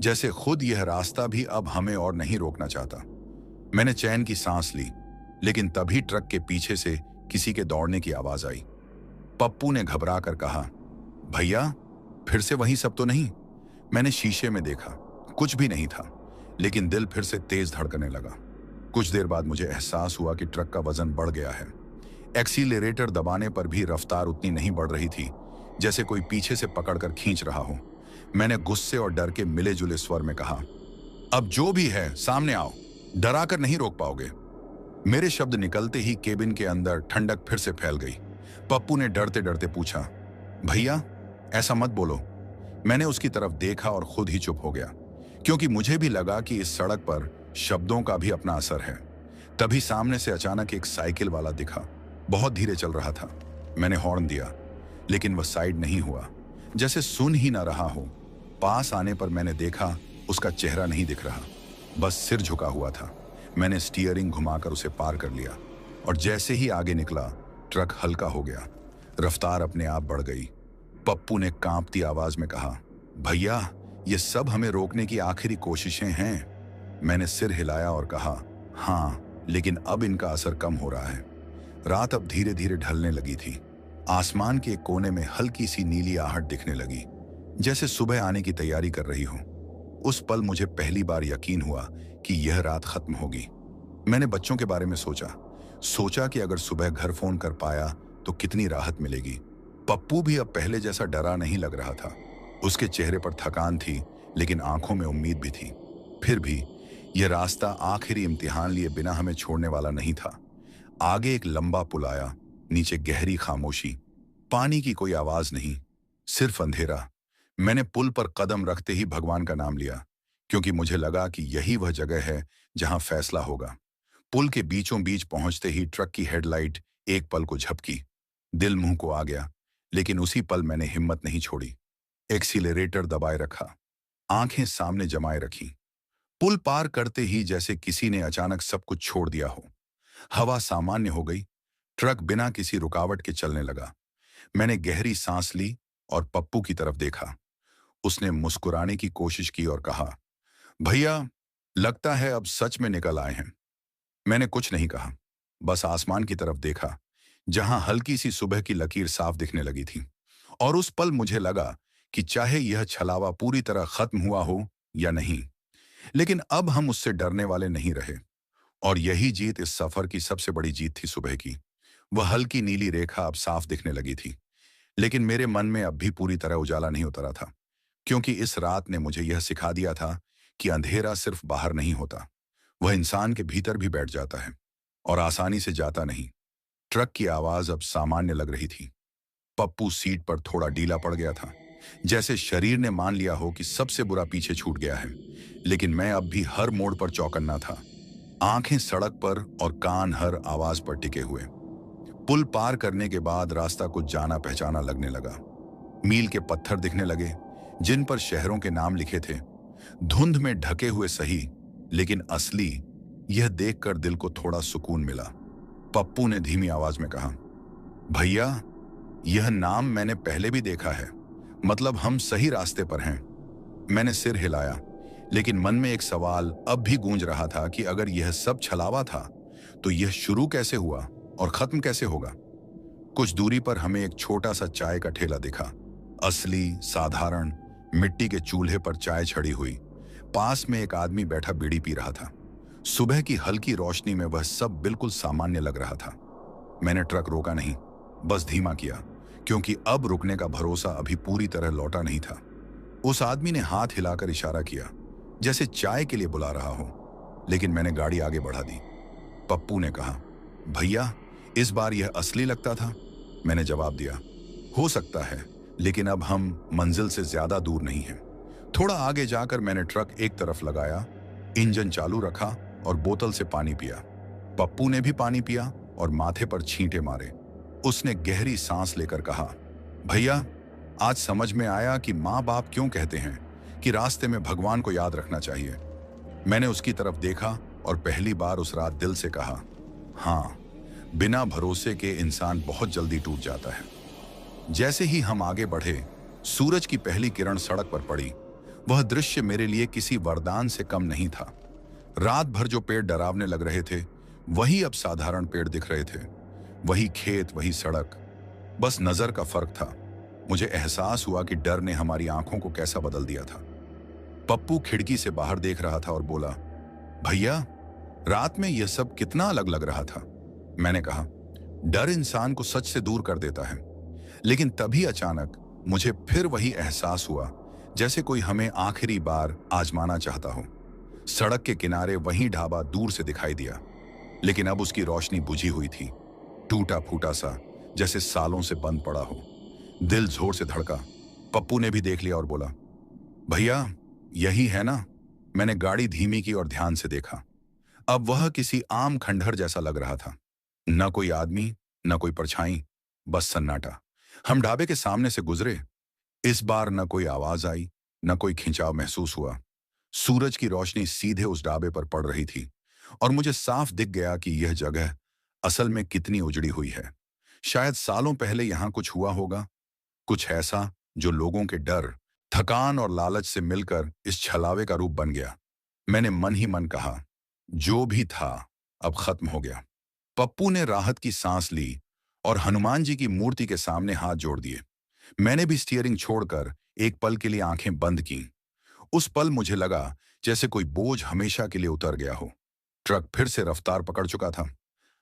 जैसे खुद यह रास्ता भी अब हमें और नहीं रोकना चाहता। मैंने चैन की सांस ली, लेकिन तभी ट्रक के पीछे से किसी के दौड़ने की आवाज आई। पप्पू ने घबरा कर कहा, भैया फिर से वही सब तो नहीं? मैंने शीशे में देखा, कुछ भी नहीं था, लेकिन दिल फिर से तेज धड़कने लगा। कुछ देर बाद मुझे एहसास हुआ कि ट्रक का वजन बढ़ गया है। एक्सीलरेटर दबाने पर भी रफ्तार उतनी नहीं बढ़ रही थी, जैसे कोई पीछे से पकड़कर खींच रहा हो। मैंने गुस्से और डर के मिले जुले स्वर में कहा, अब जो भी है सामने आओ, डरा कर नहीं रोक पाओगे। मेरे शब्द निकलते ही केबिन के अंदर ठंडक फिर से फैल गई। पप्पू ने डरते डरते पूछा, भैया ऐसा मत बोलो। मैंने उसकी तरफ देखा और खुद ही चुप हो गया, क्योंकि मुझे भी लगा कि इस सड़क पर शब्दों का भी अपना असर है। तभी सामने से अचानक एक साइकिल वाला दिखा, बहुत धीरे चल रहा था। मैंने हॉर्न दिया, लेकिन वह साइड नहीं हुआ, जैसे सुन ही ना रहा हो। पास आने पर मैंने देखा उसका चेहरा नहीं दिख रहा, बस सिर झुका हुआ था। मैंने स्टीयरिंग घुमाकर उसे पार कर लिया और जैसे ही आगे निकला, ट्रक हल्का हो गया, रफ्तार अपने आप बढ़ गई। पप्पू ने कांपती आवाज में कहा, भैया ये सब हमें रोकने की आखिरी कोशिशें हैं। मैंने सिर हिलाया और कहा, हाँ, लेकिन अब इनका असर कम हो रहा है। रात अब धीरे धीरे ढलने लगी थी। आसमान के एक कोने में हल्की सी नीली आहट दिखने लगी, जैसे सुबह आने की तैयारी कर रही हो। उस पल मुझे पहली बार यकीन हुआ कि यह रात खत्म होगी। मैंने बच्चों के बारे में सोचा। सोचा कि अगर सुबह घर फोन कर पाया तो कितनी राहत मिलेगी। पप्पू भी अब पहले जैसा डरा नहीं लग रहा था। उसके चेहरे पर थकान थी, लेकिन आंखों में उम्मीद भी थी। फिर भी यह रास्ता आखिरी इम्तिहान लिए बिना हमें छोड़ने वाला नहीं था। आगे एक लंबा पुल आया, नीचे गहरी खामोशी, पानी की कोई आवाज नहीं, सिर्फ अंधेरा। मैंने पुल पर कदम रखते ही भगवान का नाम लिया, क्योंकि मुझे लगा कि यही वह जगह है जहां फैसला होगा। पुल के बीचों बीच पहुंचते ही ट्रक की हेडलाइट एक पल को झपकी। दिल मुंह को आ गया, लेकिन उसी पल मैंने हिम्मत नहीं छोड़ी। एक्सीलरेटर दबाए रखा, आंखें सामने जमाए रखी। पुल पार करते ही जैसे किसी ने अचानक सब कुछ छोड़ दिया हो। हवा सामान्य हो गई, ट्रक बिना किसी रुकावट के चलने लगा। मैंने गहरी सांस ली और पप्पू की तरफ देखा। उसने मुस्कुराने की कोशिश की और कहा, भैया, लगता है अब सच में निकल आए हैं। मैंने कुछ नहीं कहा, बस आसमान की तरफ देखा, जहां हल्की सी सुबह की लकीर साफ दिखने लगी थी। और उस पल मुझे लगा कि चाहे यह छलावा पूरी तरह खत्म हुआ हो या नहीं, लेकिन अब हम उससे डरने वाले नहीं रहे। और यही जीत इस सफर की सबसे बड़ी जीत थी। सुबह की वह हल्की नीली रेखा अब साफ दिखने लगी थी, लेकिन मेरे मन में अब भी पूरी तरह उजाला नहीं उतरा था, क्योंकि इस रात ने मुझे यह सिखा दिया था कि अंधेरा सिर्फ बाहर नहीं होता, वह इंसान के भीतर भी बैठ जाता है और आसानी से जाता नहीं। ट्रक की आवाज अब सामान्य लग रही थी। पप्पू सीट पर थोड़ा ढीला पड़ गया था, जैसे शरीर ने मान लिया हो कि सबसे बुरा पीछे छूट गया है। लेकिन मैं अब भी हर मोड़ पर चौकन्ना था, आंखें सड़क पर और कान हर आवाज पर टिके हुए। पुल पार करने के बाद रास्ता कुछ जाना पहचाना लगने लगा। मील के पत्थर दिखने लगे, जिन पर शहरों के नाम लिखे थे, धुंध में ढके हुए सही, लेकिन असली। यह देखकर दिल को थोड़ा सुकून मिला। पप्पू ने धीमी आवाज में कहा, भैया, यह नाम मैंने पहले भी देखा है, मतलब हम सही रास्ते पर हैं। मैंने सिर हिलाया, लेकिन मन में एक सवाल अब भी गूंज रहा था कि अगर यह सब छलावा था, तो यह शुरू कैसे हुआ और खत्म कैसे होगा। कुछ दूरी पर हमें एक छोटा सा चाय का ठेला दिखा। असली, साधारण, मिट्टी के चूल्हे पर चाय छड़ी हुई। पास में एक आदमी बैठा बीड़ी पी रहा था। सुबह की हल्की रोशनी में वह सब बिल्कुल सामान्य लग रहा था। मैंने ट्रक रोका नहीं, बस धीमा किया, क्योंकि अब रुकने का भरोसा अभी पूरी तरह लौटा नहीं था। उस आदमी ने हाथ हिलाकर इशारा किया, जैसे चाय के लिए बुला रहा हो, लेकिन मैंने गाड़ी आगे बढ़ा दी। पप्पू ने कहा, भैया, इस बार यह असली लगता था। मैंने जवाब दिया, हो सकता है, लेकिन अब हम मंजिल से ज्यादा दूर नहीं हैं। थोड़ा आगे जाकर मैंने ट्रक एक तरफ लगाया, इंजन चालू रखा और बोतल से पानी पिया। पप्पू ने भी पानी पिया और माथे पर छींटे मारे। उसने गहरी सांस लेकर कहा, भैया, आज समझ में आया कि माँ बाप क्यों कहते हैं कि रास्ते में भगवान को याद रखना चाहिए। मैंने उसकी तरफ देखा और पहली बार उस रात दिल से कहा, हाँ, बिना भरोसे के इंसान बहुत जल्दी टूट जाता है। जैसे ही हम आगे बढ़े, सूरज की पहली किरण सड़क पर पड़ी। वह दृश्य मेरे लिए किसी वरदान से कम नहीं था। रात भर जो पेड़ डरावने लग रहे थे, वही अब साधारण पेड़ दिख रहे थे। वही खेत, वही सड़क, बस नजर का फर्क था। मुझे एहसास हुआ कि डर ने हमारी आंखों को कैसा बदल दिया था। पप्पू खिड़की से बाहर देख रहा था और बोला, भैया, रात में यह सब कितना अलग लग रहा था। मैंने कहा, डर इंसान को सच से दूर कर देता है। लेकिन तभी अचानक मुझे फिर वही एहसास हुआ, जैसे कोई हमें आखिरी बार आजमाना चाहता हो। सड़क के किनारे वही ढाबा दूर से दिखाई दिया, लेकिन अब उसकी रोशनी बुझी हुई थी, टूटा फूटा सा, जैसे सालों से बंद पड़ा हो। दिल जोर से धड़का। पप्पू ने भी देख लिया और बोला, भैया, यही है ना। मैंने गाड़ी धीमी की और ध्यान से देखा। अब वह किसी आम खंडहर जैसा लग रहा था। न कोई आदमी, न कोई परछाई, बस सन्नाटा। हम ढाबे के सामने से गुजरे। इस बार न कोई आवाज आई, न कोई खिंचाव महसूस हुआ। सूरज की रोशनी सीधे उस ढाबे पर पड़ रही थी और मुझे साफ दिख गया कि यह जगह असल में कितनी उजड़ी हुई है। शायद सालों पहले यहां कुछ हुआ होगा, कुछ ऐसा जो लोगों के डर, थकान और लालच से मिलकर इस छलावे का रूप बन गया। मैंने मन ही मन कहा, जो भी था अब खत्म हो गया। पप्पू ने राहत की सांस ली और हनुमान जी की मूर्ति के सामने हाथ जोड़ दिए। मैंने भी स्टीयरिंग छोड़कर एक पल के लिए आंखें बंद की। उस पल मुझे लगा जैसे कोई बोझ हमेशा के लिए उतर गया हो। ट्रक फिर से रफ्तार पकड़ चुका था।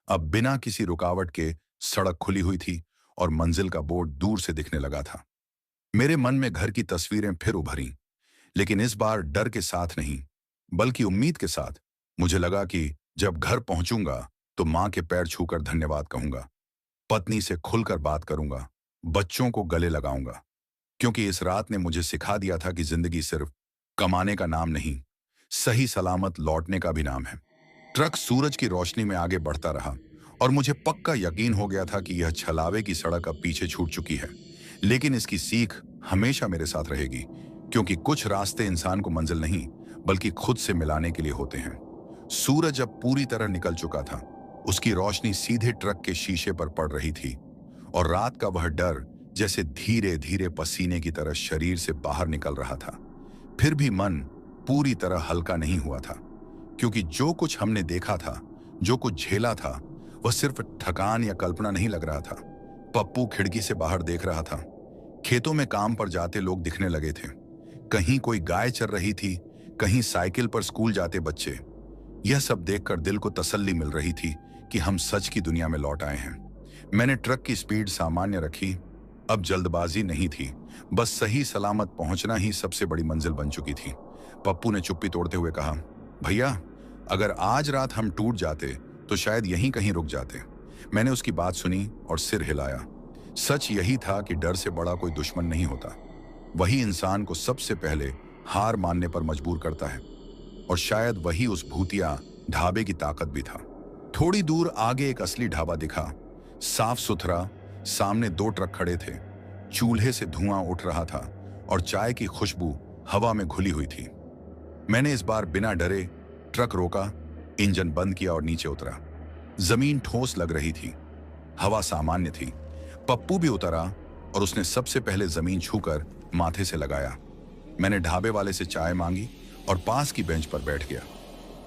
अब बिना किसी रुकावट के सड़क खुली हुई थी और मंजिल का बोर्ड दूर से दिखने लगा था। मेरे मन में घर की तस्वीरें फिर उभरी, लेकिन इस बार डर के साथ नहीं, बल्कि उम्मीद के साथ। मुझे लगा कि जब घर पहुंचूंगा तो मां के पैर छूकर धन्यवाद कहूंगा, पत्नी से खुलकर बात करूंगा, बच्चों को गले लगाऊंगा, क्योंकि इस रात ने मुझे सिखा दिया था कि जिंदगी सिर्फ कमाने का नाम नहीं, सही सलामत लौटने का भी नाम है। ट्रक सूरज की रोशनी में आगे बढ़ता रहा और मुझे पक्का यकीन हो गया था कि यह छलावे की सड़क अब पीछे छूट चुकी है। लेकिन इसकी सीख हमेशा मेरे साथ रहेगी, क्योंकि कुछ रास्ते इंसान को मंजिल नहीं बल्कि खुद से मिलाने के लिए होते हैं। सूरज अब पूरी तरह निकल चुका था। उसकी रोशनी सीधे ट्रक के शीशे पर पड़ रही थी और रात का वह डर जैसे धीरे धीरे पसीने की तरह शरीर से बाहर निकल रहा था। फिर भी मन पूरी तरह हल्का नहीं हुआ था, क्योंकि जो कुछ हमने देखा था, जो कुछ झेला था, वह सिर्फ थकान या कल्पना नहीं लग रहा था। पप्पू खिड़की से बाहर देख रहा था। खेतों में काम पर जाते लोग दिखने लगे थे। कहीं कोई गाय चर रही थी, कहीं साइकिल पर स्कूल जाते बच्चे। यह सब देखकर दिल को तसल्ली मिल रही थी कि हम सच की दुनिया में लौट आए हैं। मैंने ट्रक की स्पीड सामान्य रखी। अब जल्दबाजी नहीं थी, बस सही सलामत पहुंचना ही सबसे बड़ी मंजिल बन चुकी थी। पप्पू ने चुप्पी तोड़ते हुए कहा, भैया, अगर आज रात हम टूट जाते तो शायद यहीं कहीं रुक जाते। मैंने उसकी बात सुनी और सिर हिलाया। सच यही था कि डर से बड़ा कोई दुश्मन नहीं होता। वही इंसान को सबसे पहले हार मानने पर मजबूर करता है, और शायद वही उस भूतिया ढाबे की ताकत भी था। थोड़ी दूर आगे एक असली ढाबा दिखा, साफ सुथरा। सामने 2 ट्रक खड़े थे। चूल्हे से धुआं उठ रहा था और चाय की खुशबू हवा में घुली हुई थी। मैंने इस बार बिना डरे ट्रक रोका, इंजन बंद किया और नीचे उतरा। जमीन ठोस लग रही थी, हवा सामान्य थी। पप्पू भी उतरा और उसने सबसे पहले जमीन छूकर माथे से लगाया। मैंने ढाबे वाले से चाय मांगी और पास की बेंच पर बैठ गया।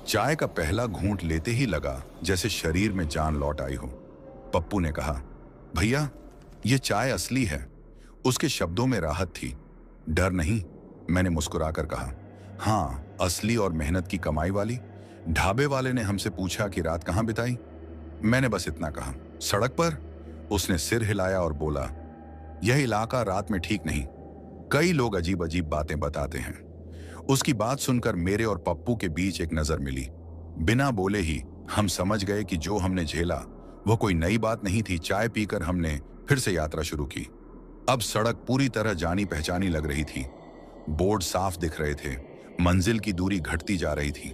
चाय का पहला घूंट लेते ही लगा जैसे शरीर में जान लौट आई हो। पप्पू ने कहा, भैया, ये चाय असली है। उसके शब्दों में राहत थी, डर नहीं। मैंने मुस्कुराकर कहा, हाँ, असली और मेहनत की कमाई वाली। ढाबे वाले ने हमसे पूछा कि रात कहाँ बिताई। मैंने बस इतना कहा, सड़क पर। उसने सिर हिलाया और बोला, यह इलाका रात में ठीक नहीं, कई लोग अजीब अजीब बातें बताते हैं। उसकी बात सुनकर मेरे और पप्पू के बीच एक नजर मिली। बिना बोले ही हम समझ गए कि जो हमने झेला वह कोई नई बात नहीं थी। चाय पीकर हमने फिर से यात्रा शुरू की। अब सड़क पूरी तरह जानी पहचानी लग रही थी। बोर्ड साफ दिख रहे थे, मंजिल की दूरी घटती जा रही थी।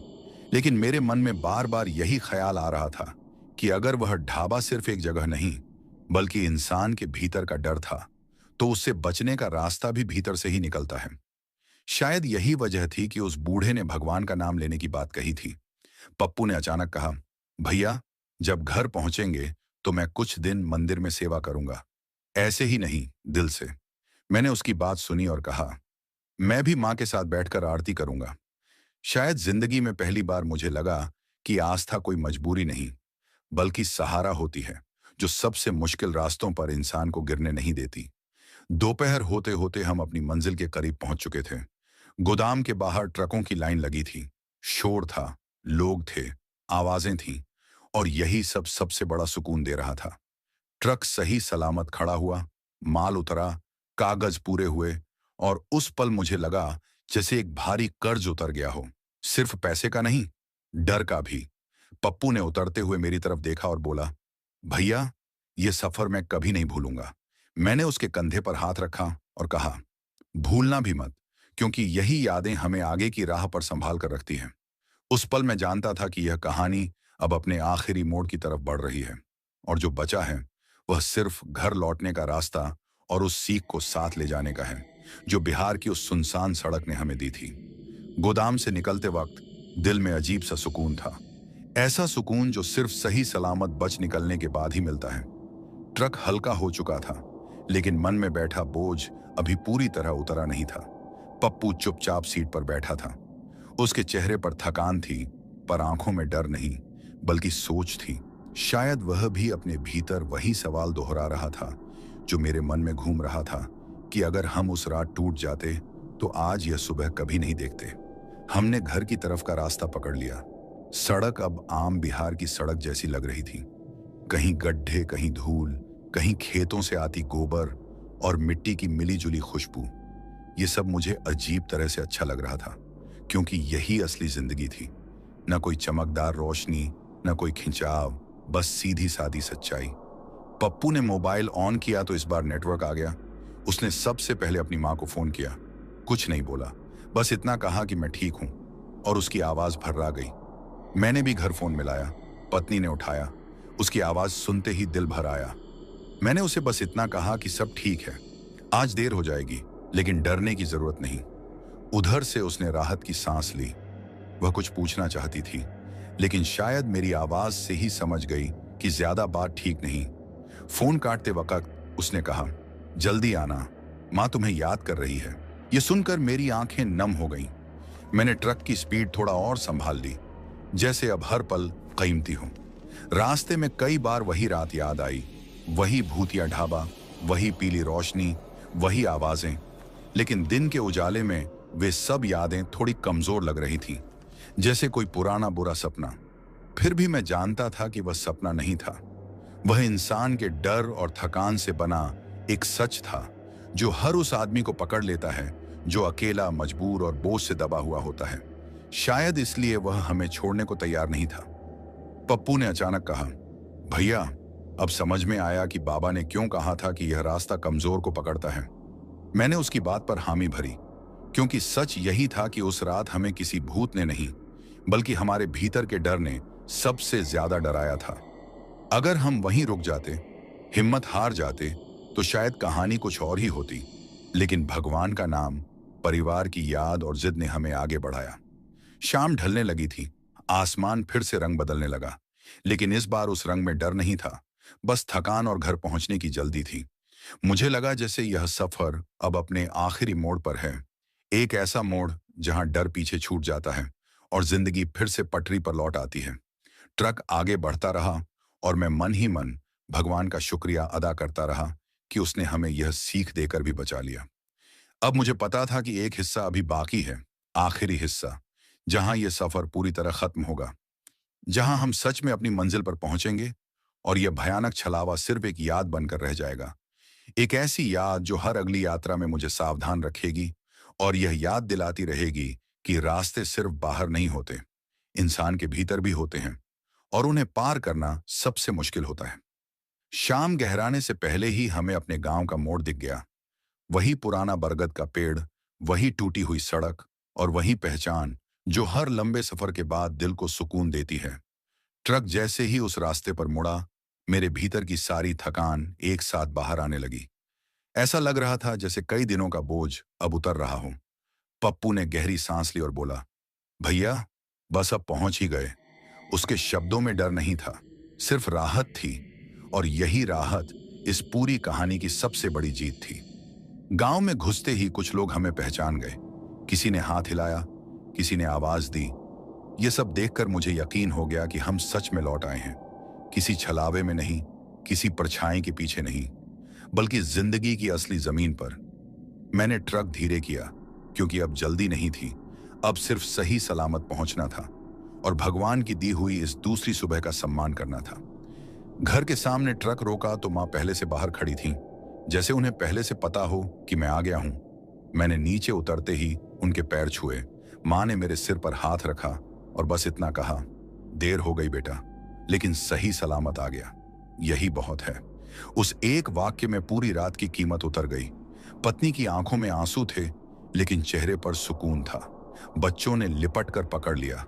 लेकिन मेरे मन में बार बार यही ख्याल आ रहा था कि अगर वह ढाबा सिर्फ एक जगह नहीं बल्कि इंसान के भीतर का डर था, तो उससे बचने का रास्ता भी भीतर से ही निकलता है। शायद यही वजह थी कि उस बूढ़े ने भगवान का नाम लेने की बात कही थी। पप्पू ने अचानक कहा, भैया, जब घर पहुंचेंगे तो मैं कुछ दिन मंदिर में सेवा करूंगा। ऐसे ही नहीं, दिल से। मैंने उसकी बात सुनी और कहा, मैं भी मां के साथ बैठकर आरती करूंगा। शायद जिंदगी में पहली बार मुझे लगा कि आस्था कोई मजबूरी नहीं बल्कि सहारा होती है, जो सबसे मुश्किल रास्तों पर इंसान को गिरने नहीं देती। दोपहर होते होते हम अपनी मंजिल के करीब पहुंच चुके थे। गोदाम के बाहर ट्रकों की लाइन लगी थी। शोर था, लोग थे, आवाजें थीं, और यही सब सबसे बड़ा सुकून दे रहा था। ट्रक सही सलामत खड़ा हुआ, माल उतरा, कागज पूरे हुए, और उस पल मुझे लगा जैसे एक भारी कर्ज उतर गया हो। सिर्फ पैसे का नहीं, डर का भी। पप्पू ने उतरते हुए मेरी तरफ देखा और बोला, भैया, ये सफर मैं कभी नहीं भूलूंगा। मैंने उसके कंधे पर हाथ रखा और कहा, भूलना भी मत, क्योंकि यही यादें हमें आगे की राह पर संभाल कर रखती हैं। उस पल मैं जानता था कि यह कहानी अब अपने आखिरी मोड़ की तरफ बढ़ रही है, और जो बचा है वह सिर्फ घर लौटने का रास्ता और उस सीख को साथ ले जाने का है जो बिहार की उस सुनसान सड़क ने हमें दी थी। गोदाम से निकलते वक्त दिल में अजीब सा सुकून था, ऐसा सुकून जो सिर्फ सही सलामत बच निकलने के बाद ही मिलता है। ट्रक हल्का हो चुका था, लेकिन मन में बैठा बोझ अभी पूरी तरह उतरा नहीं था। पप्पू चुपचाप सीट पर बैठा था। उसके चेहरे पर थकान थी, पर आंखों में डर नहीं बल्कि सोच थी। शायद वह भी अपने भीतर वही सवाल दोहरा रहा था जो मेरे मन में घूम रहा था कि अगर हम उस रात टूट जाते तो आज यह सुबह कभी नहीं देखते। हमने घर की तरफ का रास्ता पकड़ लिया। सड़क अब आम बिहार की सड़क जैसी लग रही थी। कहीं गड्ढे, कहीं धूल, कहीं खेतों से आती गोबर और मिट्टी की मिली-जुली खुशबू। ये सब मुझे अजीब तरह से अच्छा लग रहा था, क्योंकि यही असली जिंदगी थी। न कोई चमकदार रोशनी, न कोई खिंचाव, बस सीधी सादी सच्चाई। पप्पू ने मोबाइल ऑन किया तो इस बार नेटवर्क आ गया। उसने सबसे पहले अपनी माँ को फोन किया। कुछ नहीं बोला, बस इतना कहा कि मैं ठीक हूं, और उसकी आवाज भर्रा गई। मैंने भी घर फोन मिलाया। पत्नी ने उठाया। उसकी आवाज सुनते ही दिल भर आया। मैंने उसे बस इतना कहा कि सब ठीक है, आज देर हो जाएगी, लेकिन डरने की जरूरत नहीं। उधर से उसने राहत की सांस ली। वह कुछ पूछना चाहती थी, लेकिन शायद मेरी आवाज से ही समझ गई कि ज्यादा बात ठीक नहीं। फोन काटते वक्त उसने कहा, जल्दी आना, माँ तुम्हें याद कर रही है। यह सुनकर मेरी आंखें नम हो गईं। मैंने ट्रक की स्पीड थोड़ा और संभाल ली, जैसे अब हर पल कीमती हो। रास्ते में कई बार वही रात याद आई, वही भूतिया ढाबा, वही पीली रोशनी, वही आवाजें। लेकिन दिन के उजाले में वे सब यादें थोड़ी कमजोर लग रही थीं, जैसे कोई पुराना बुरा सपना। फिर भी मैं जानता था कि वह सपना नहीं था। वह इंसान के डर और थकान से बना एक सच था, जो हर उस आदमी को पकड़ लेता है जो अकेला, मजबूर और बोझ से दबा हुआ होता है। शायद इसलिए वह हमें छोड़ने को तैयार नहीं था। पप्पू ने अचानक कहा, भैया, अब समझ में आया कि बाबा ने क्यों कहा था कि यह रास्ता कमजोर को पकड़ता है। मैंने उसकी बात पर हामी भरी, क्योंकि सच यही था कि उस रात हमें किसी भूत ने नहीं, बल्कि हमारे भीतर के डर ने सबसे ज्यादा डराया था। अगर हम वहीं रुक जाते, हिम्मत हार जाते, तो शायद कहानी कुछ और ही होती। लेकिन भगवान का नाम, परिवार की याद और जिद ने हमें आगे बढ़ाया। शाम ढलने लगी थी। आसमान फिर से रंग बदलने लगा, लेकिन इस बार उस रंग में डर नहीं था, बस थकान और घर पहुंचने की जल्दी थी। मुझे लगा जैसे यह सफर अब अपने आखिरी मोड़ पर है, एक ऐसा मोड़ जहां डर पीछे छूट जाता है और जिंदगी फिर से पटरी पर लौट आती है। ट्रक आगे बढ़ता रहा और मैं मन ही मन भगवान का शुक्रिया अदा करता रहा कि उसने हमें यह सीख देकर भी बचा लिया। अब मुझे पता था कि एक हिस्सा अभी बाकी है, आखिरी हिस्सा, जहां यह सफर पूरी तरह खत्म होगा, जहां हम सच में अपनी मंजिल पर पहुंचेंगे और यह भयानक छलावा सिर्फ एक याद बनकर रह जाएगा। एक ऐसी याद जो हर अगली यात्रा में मुझे सावधान रखेगी और यह याद दिलाती रहेगी कि रास्ते सिर्फ बाहर नहीं होते, इंसान के भीतर भी होते हैं, और उन्हें पार करना सबसे मुश्किल होता है। शाम गहराने से पहले ही हमें अपने गांव का मोड़ दिख गया। वही पुराना बरगद का पेड़, वही टूटी हुई सड़क और वही पहचान जो हर लंबे सफर के बाद दिल को सुकून देती है। ट्रक जैसे ही उस रास्ते पर मुड़ा, मेरे भीतर की सारी थकान एक साथ बाहर आने लगी। ऐसा लग रहा था जैसे कई दिनों का बोझ अब उतर रहा हो। पप्पू ने गहरी सांस ली और बोला, भैया, बस अब पहुंच ही गए। उसके शब्दों में डर नहीं था, सिर्फ राहत थी, और यही राहत इस पूरी कहानी की सबसे बड़ी जीत थी। गांव में घुसते ही कुछ लोग हमें पहचान गए। किसी ने हाथ हिलाया, किसी ने आवाज दी। यह सब देखकर मुझे यकीन हो गया कि हम सच में लौट आए हैं, किसी छलावे में नहीं, किसी परछाई के पीछे नहीं, बल्कि जिंदगी की असली जमीन पर। मैंने ट्रक धीरे किया, क्योंकि अब जल्दी नहीं थी, अब सिर्फ सही सलामत पहुंचना था और भगवान की दी हुई इस दूसरी सुबह का सम्मान करना था। घर के सामने ट्रक रोका तो माँ पहले से बाहर खड़ी थीं, जैसे उन्हें पहले से पता हो कि मैं आ गया हूं। मैंने नीचे उतरते ही उनके पैर छुए। माँ ने मेरे सिर पर हाथ रखा और बस इतना कहा, देर हो गई बेटा, लेकिन सही सलामत आ गया, यही बहुत है। उस एक वाक्य में पूरी रात की कीमत उतर गई। पत्नी की आंखों में आंसू थे, लेकिन चेहरे पर सुकून था। बच्चों ने लिपट कर पकड़ लिया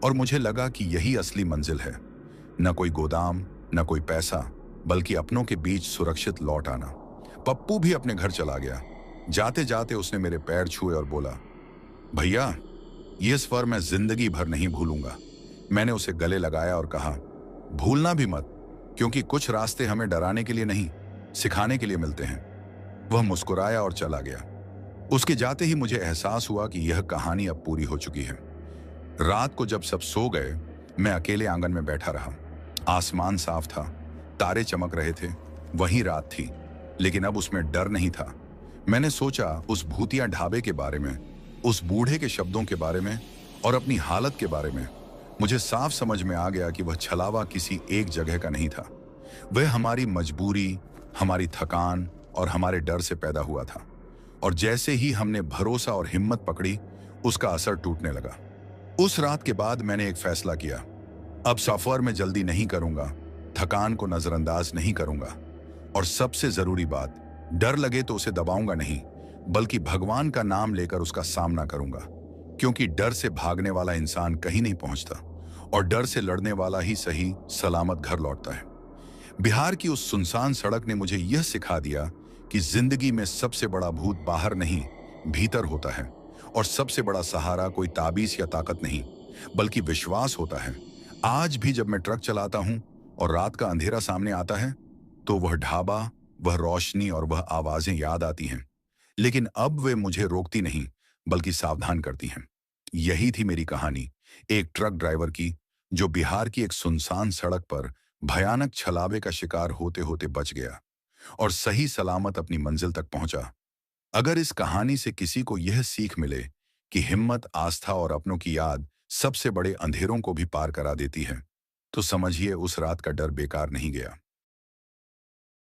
और मुझे लगा कि यही असली मंजिल है। न कोई गोदाम, न कोई पैसा, बल्कि अपनों के बीच सुरक्षित लौट आना। पप्पू भी अपने घर चला गया। जाते जाते उसने मेरे पैर छुए और बोला, भैया, ये सफर मैं जिंदगी भर नहीं भूलूंगा। मैंने उसे गले लगाया और कहा, भूलना भी मत, क्योंकि कुछ रास्ते हमें डराने के लिए नहीं, सिखाने के लिए मिलते हैं। वह मुस्कुराया और चला गया। उसके जाते ही मुझे एहसास हुआ कि यह कहानी अब पूरी हो चुकी है। रात को जब सब सो गए, मैं अकेले आंगन में बैठा रहा। आसमान साफ था, तारे चमक रहे थे, वही रात थी, लेकिन अब उसमें डर नहीं था। मैंने सोचा उस भूतिया ढाबे के बारे में, उस बूढ़े के शब्दों के बारे में और अपनी हालत के बारे में। मुझे साफ समझ में आ गया कि वह छलावा किसी एक जगह का नहीं था। वह हमारी मजबूरी, हमारी थकान और हमारे डर से पैदा हुआ था। और जैसे ही हमने भरोसा और हिम्मत पकड़ी, उसका असर टूटने लगा। उस रात के बाद मैंने एक फैसला किया। अब सफर में जल्दी नहीं करूंगा, थकान को नजरअंदाज नहीं करूंगा और सबसे जरूरी बात, डर लगे तो उसे दबाऊंगा नहीं, बल्कि भगवान का नाम लेकर उसका सामना करूंगा। क्योंकि डर से भागने वाला इंसान कहीं नहीं पहुंचता और डर से लड़ने वाला ही सही सलामत घर लौटता है। बिहार की उस सुनसान सड़क ने मुझे यह सिखा दिया कि जिंदगी में सबसे बड़ा भूत बाहर नहीं, भीतर होता है। और सबसे बड़ा सहारा कोई ताबीज या ताकत नहीं, बल्कि विश्वास होता है। आज भी जब मैं ट्रक चलाता हूं और रात का अंधेरा सामने आता है, तो वह ढाबा, वह रोशनी और वह आवाजें याद आती हैं। लेकिन अब वे मुझे रोकती नहीं, बल्कि सावधान करती हैं। यही थी मेरी कहानी, एक ट्रक ड्राइवर की, जो बिहार की एक सुनसान सड़क पर भयानक छलावे का शिकार होते होते बच गया और सही सलामत अपनी मंजिल तक पहुंचा। अगर इस कहानी से किसी को यह सीख मिले कि हिम्मत, आस्था और अपनों की याद सबसे बड़े अंधेरों को भी पार करा देती है, तो समझिए उस रात का डर बेकार नहीं गया।